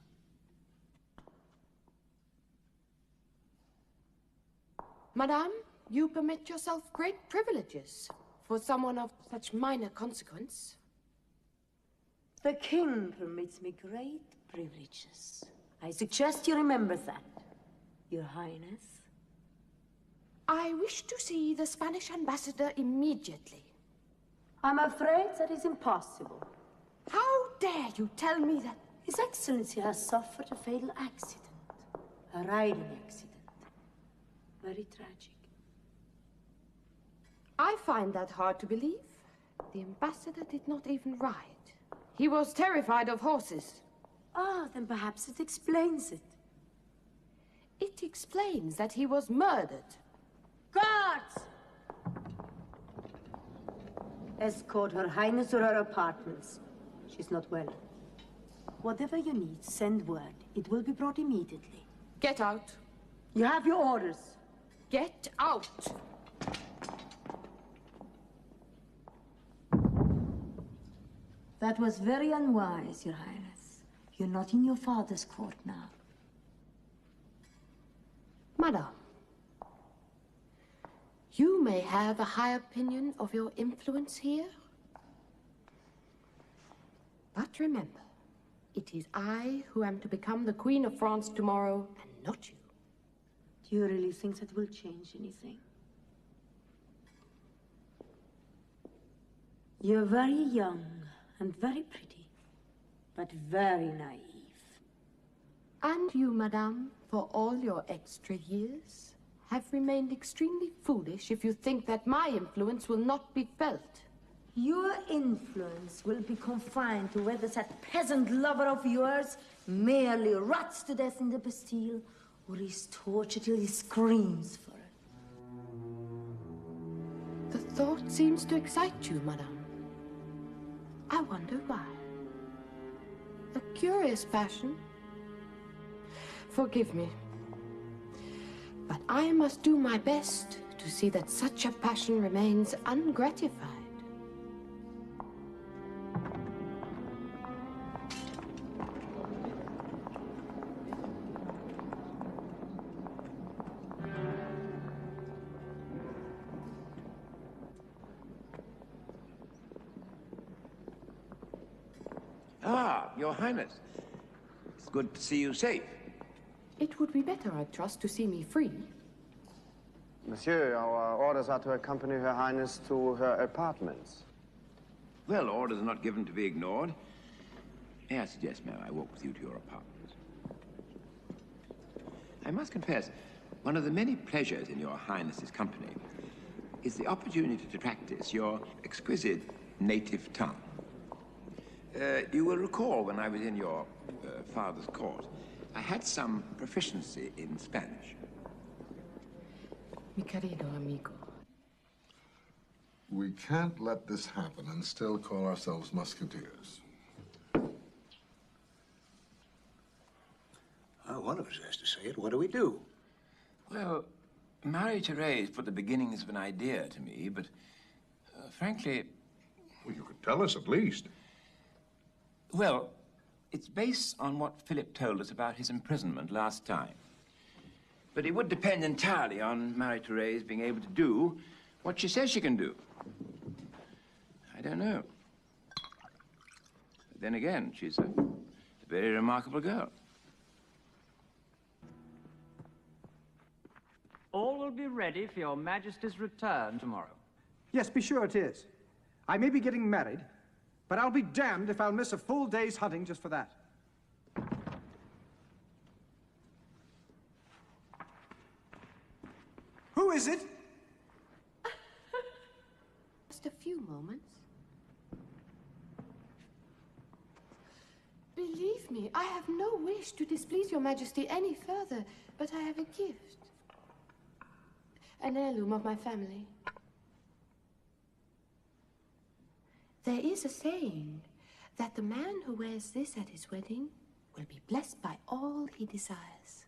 Madame, you permit yourself great privileges for someone of such minor consequence. The king permits me great privileges. I suggest you remember that, Your Highness. I wish to see the Spanish ambassador immediately. I'm afraid that is impossible. How dare you tell me that? His Excellency has suffered a fatal accident. A riding accident. Very tragic. I find that hard to believe. The ambassador did not even ride. He was terrified of horses. Ah, then perhaps it explains it. It explains that he was murdered. Guards! Escort Her Highness to her apartments. She's not well. Whatever you need, send word. It will be brought immediately. Get out. You have your orders. Get out. That was very unwise, Your Highness. You're not in your father's court now. Madame, you may have a high opinion of your influence here. But remember, it is I who am to become the Queen of France tomorrow, and not you. Do you really think that will change anything? You're very young and very pretty, but very naive. And you, Madame, for all your extra years, have remained extremely foolish if you think that my influence will not be felt. Your influence will be confined to whether that peasant lover of yours merely rots to death in the Bastille or is tortured till he screams for it. The thought seems to excite you, Madame. I wonder why. A curious passion. Forgive me. But I must do my best to see that such a passion remains ungratified. Ah, Your Highness. It's good to see you safe. It would be better, I trust, to see me free. Monsieur, our orders are to accompany Her Highness to her apartments. Well, orders are not given to be ignored. May I suggest, may I walk with you to your apartments? I must confess, one of the many pleasures in Your Highness's company is the opportunity to practice your exquisite native tongue. You will recall when I was in your father's court, I had some proficiency in Spanish. Mi querido amigo. We can't let this happen and still call ourselves musketeers. Well, one of us has to say it. What do we do? Well, Marie-Therese put the beginnings of an idea to me, but frankly... Well, you could tell us at least. Well, it's based on what Philip told us about his imprisonment last time. But it would depend entirely on Marie-Therese being able to do what she says she can do. I don't know. But then again, she's a very remarkable girl. All will be ready for your Majesty's return tomorrow. Yes, be sure it is. I may be getting married, but I'll be damned if I'll miss a full day's hunting just for that. Who is it? Just a few moments. Believe me, I have no wish to displease your Majesty any further, but I have a gift. An heirloom of my family. There is a saying that the man who wears this at his wedding will be blessed by all he desires.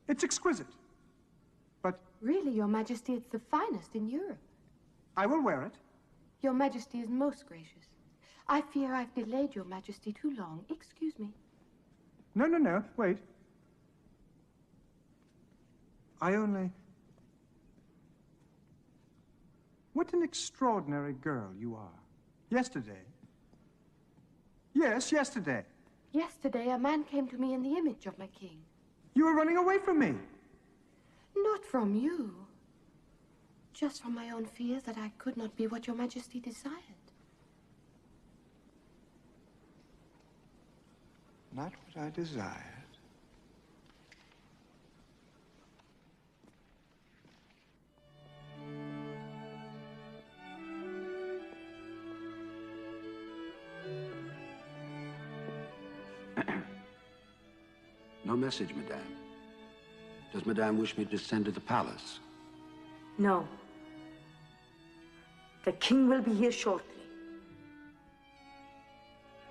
It's exquisite. But... Really, Your Majesty, it's the finest in Europe. I will wear it. Your Majesty is most gracious. I fear I've delayed Your Majesty too long. Excuse me. No, no, no. Wait. I only... What an extraordinary girl you are. Yesterday. Yes, yesterday. Yesterday, a man came to me in the image of my king. You were running away from me. Not from you. Just from my own fears that I could not be what Your Majesty desired. Not what I desired. No message, Madame. Does Madame wish me to send to the palace? No. The king will be here shortly.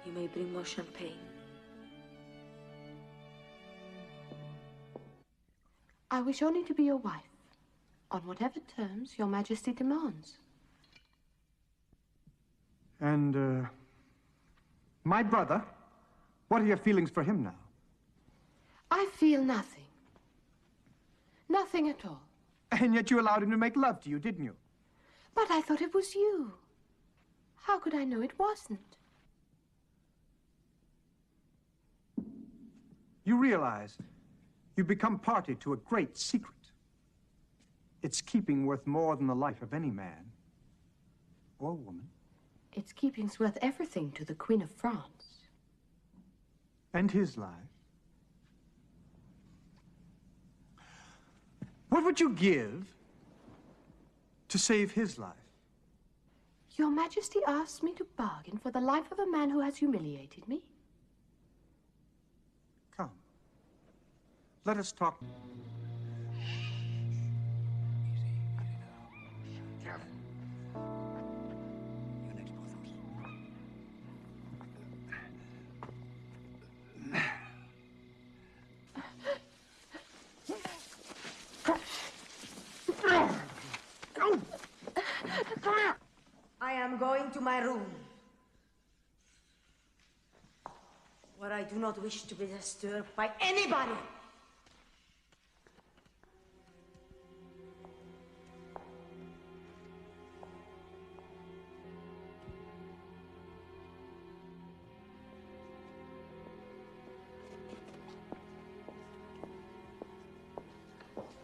You may bring more champagne. I wish only to be your wife, on whatever terms Your Majesty demands. And, my brother? What are your feelings for him now? I feel nothing. Nothing at all. And yet you allowed him to make love to you, didn't you? But I thought it was you. How could I know it wasn't? You realize you've become party to a great secret. Its keeping worth more than the life of any man or woman. Its keeping's worth everything to the Queen of France. And his life. What would you give to save his life? Your Majesty asks me to bargain for the life of a man who has humiliated me? Come. Let us talk. Careful. You're next, I am going to my room, where I do not wish to be disturbed by anybody.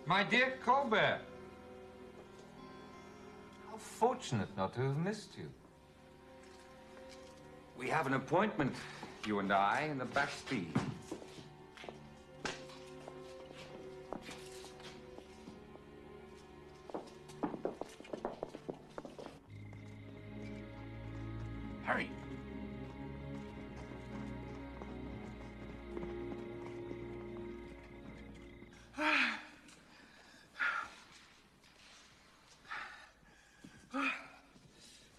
My dear Colbert, how fortunate not to have missed you. We have an appointment, you and I, in the Bastille. Hurry.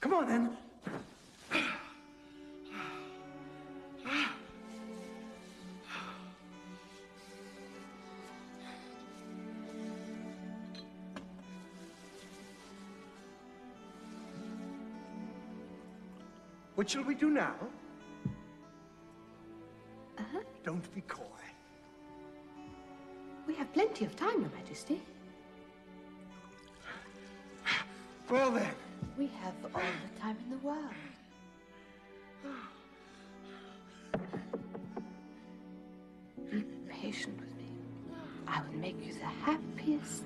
Come on, then. What shall we do now? Don't be coy. We have plenty of time, Your Majesty. Well, then. We have all the time in the world. Be patient with me. I will make you the happiest.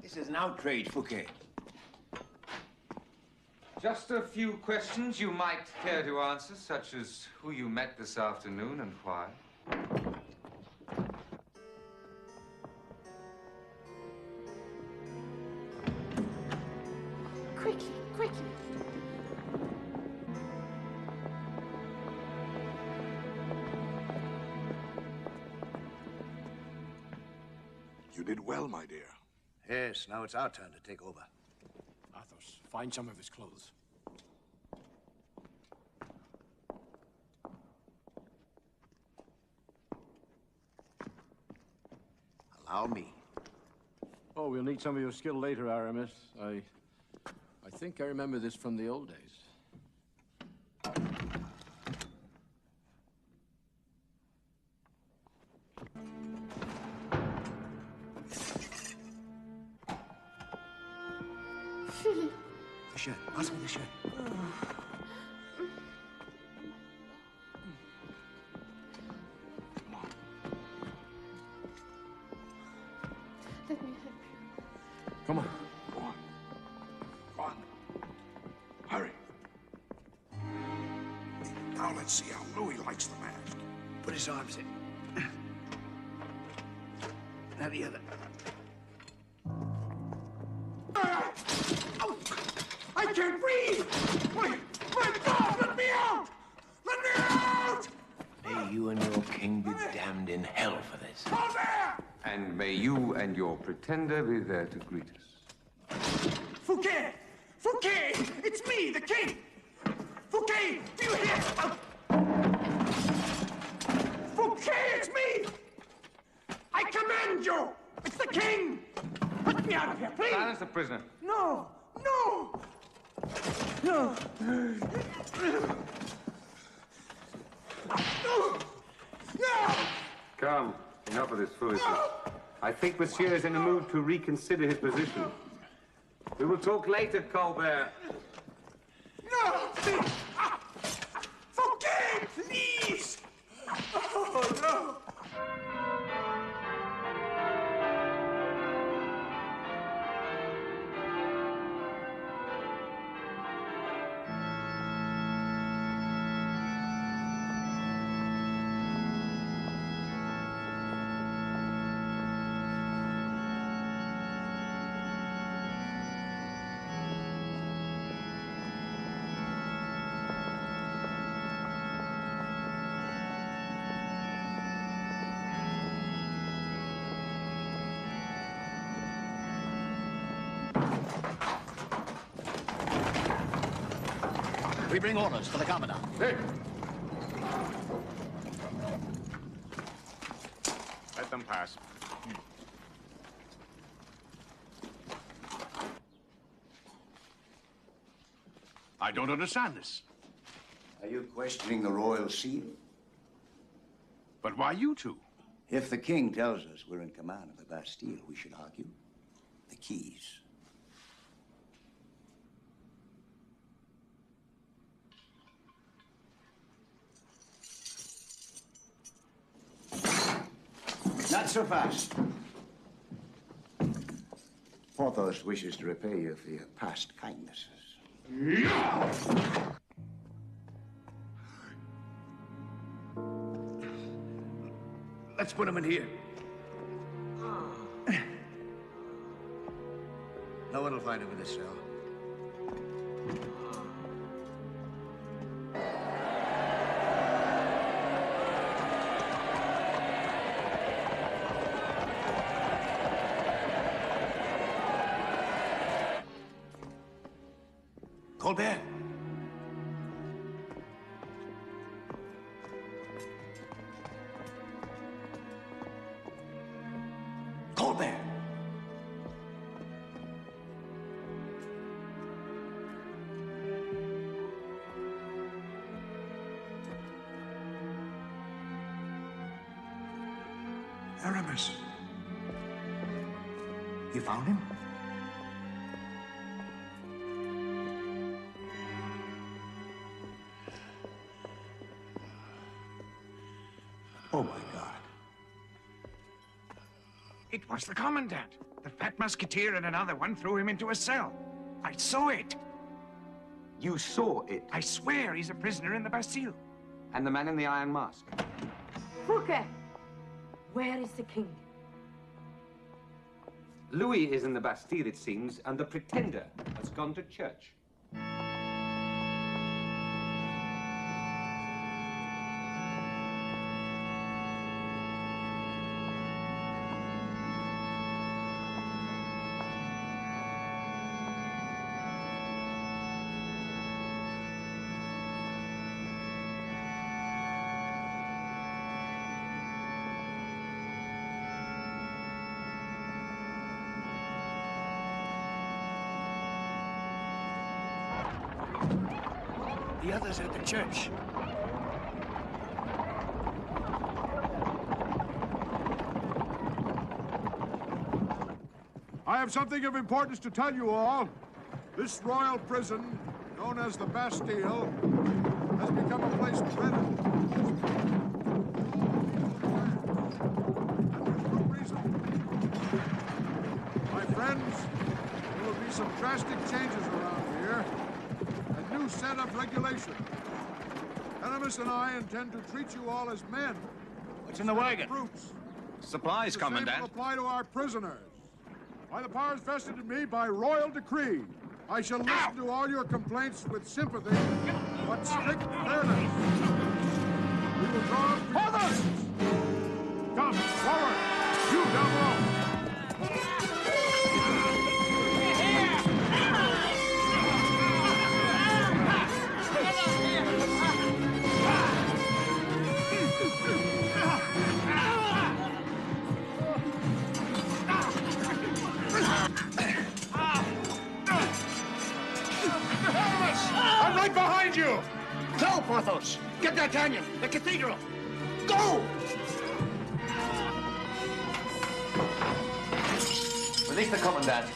This is an outrage, Fouquet. Just a few questions you might care to answer, such as who you met this afternoon and why. Quickly, quickly. You did well, my dear. Yes, now it's our turn to take over. Athos, find some of his clothes. Allow me. Oh, we'll need some of your skill later, Aramis. I think I remember this from the old days. Philip. The shirt. Pass me the shirt. Let me help you. Come on. Go on. Go on. Hurry. Now let's see how Louis likes the mask. Put his arms in. Now the other. I can't breathe! My God, let me out! Let me out! May you and your king be damned in hell for this. And may you and your pretender be there to greet us. Fouquet! Fouquet! It's me, the king! Fouquet! Do you hear? Fouquet, it's me! I command you! It's the king! Let me out of here, please! Silence the prisoner. No! No! No! No! Come, enough of this foolishness. I think Monsieur is in a mood to reconsider his position. We will talk later, Colbert. No! Please! Fouquet, please! Oh, no! We bring orders for the commandant. Hey! Let them pass. I don't understand this. Are you questioning the royal seal? But why you two? If the king tells us we're in command of the Bastille, we should argue the keys. Not so fast. Porthos wishes to repay you for your past kindnesses. Let's put him in here. No one will find him in this cell. Colbert. Colbert. Aramis. You found him? Oh, my God. It was the commandant. The fat musketeer and another one threw him into a cell. I saw it. You saw it? I swear he's a prisoner in the Bastille. And the man in the iron mask? Fouquet, where is the king? Louis is in the Bastille, it seems, and the pretender has gone to church. The others at the church. I have something of importance to tell you all. This royal prison, known as the Bastille, has become a place dreaded. My friends, there will be some drastic changes around here. A new set of regulations. Dumas and I intend to treat you all as men. What's in the wagon? Brutes. Supplies, The same Commandant. will apply to our prisoners. By the powers vested in me by royal decree, I shall listen to all your complaints with sympathy, but strict fairness. We will draw up others! Come, forward! You down low! I'm right behind you! Go, Porthos! Get D'Artagnan! The cathedral! Go! Release the Commandant.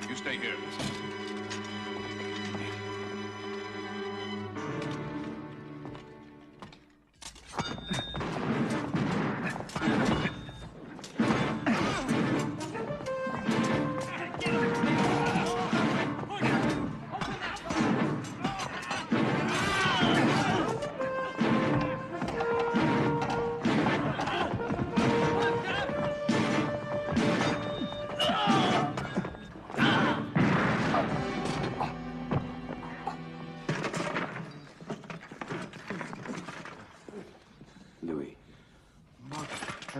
You stay here. Louis.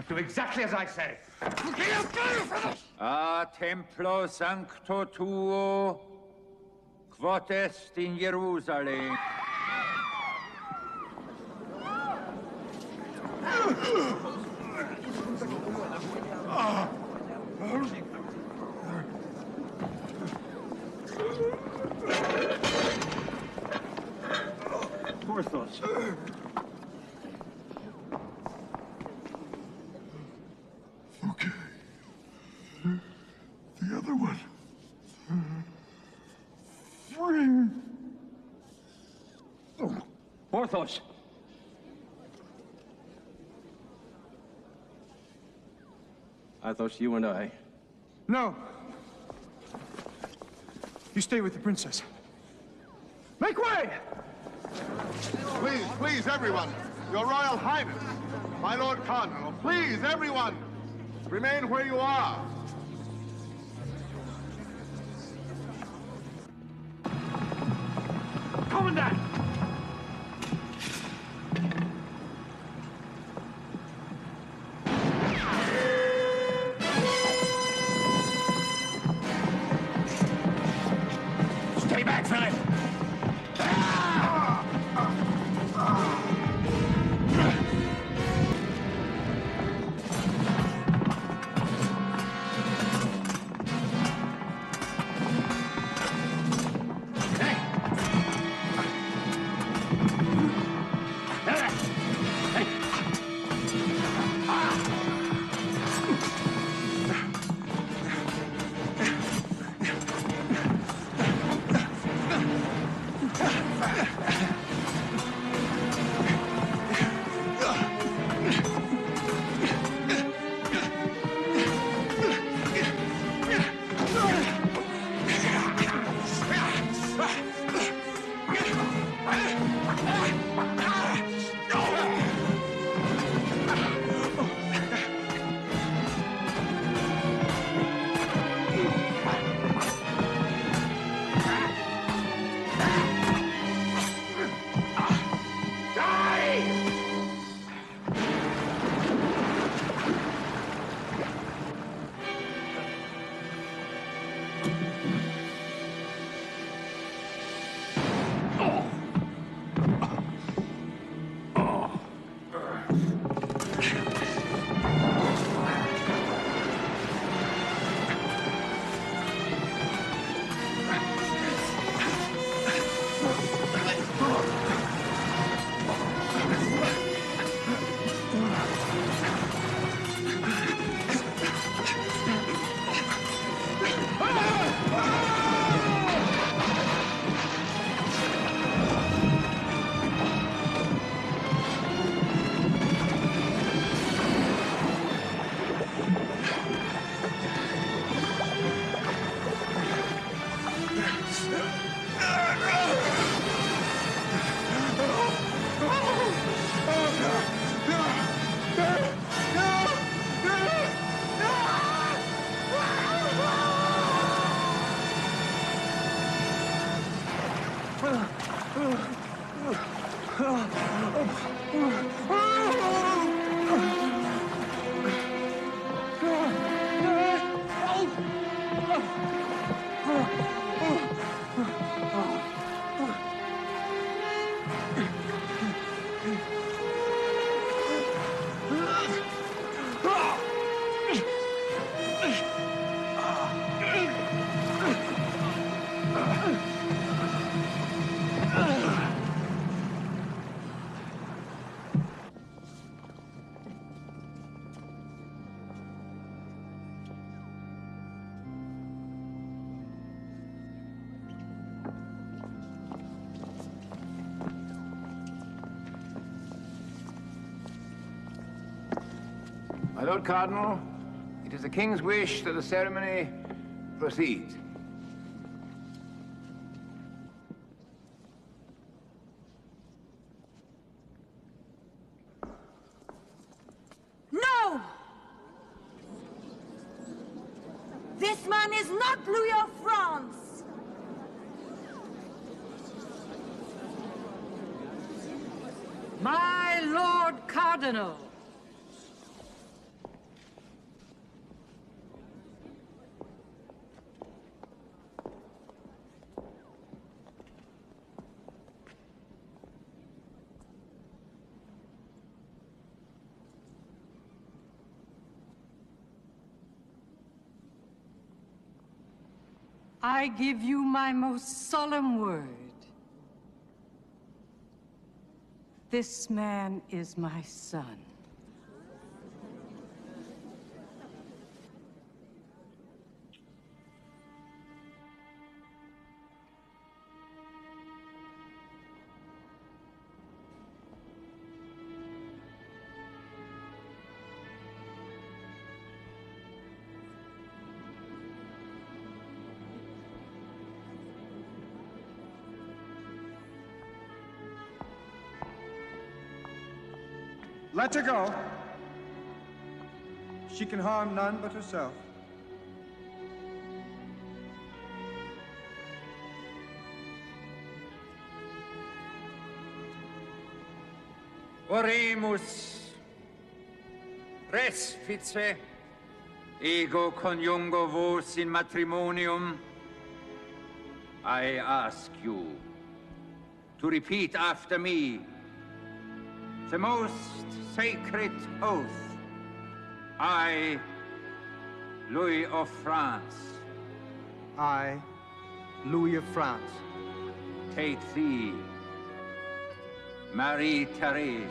Do exactly as I say. A templo sancto tuo, quod est in Jerusalem. Porthos. Okay. The other one. Free. Porthos. Athos, you and I. No. You stay with the princess. Make way! Please, please, everyone. Your Royal Highness, my Lord Cardinal, please, everyone, remain where you are. Commandant! Stay back, Philip! My Lord Cardinal, it is the King's wish that the ceremony proceed. No! This man is not Louis of France! My Lord Cardinal! I give you my most solemn word. This man is my son. Let her go. She can harm none but herself. Oremus, respice, ego coniungo vos in matrimonium. I ask you to repeat after me the most sacred oath. I, Louis of France. I, Louis of France. Take thee, Marie-Therese.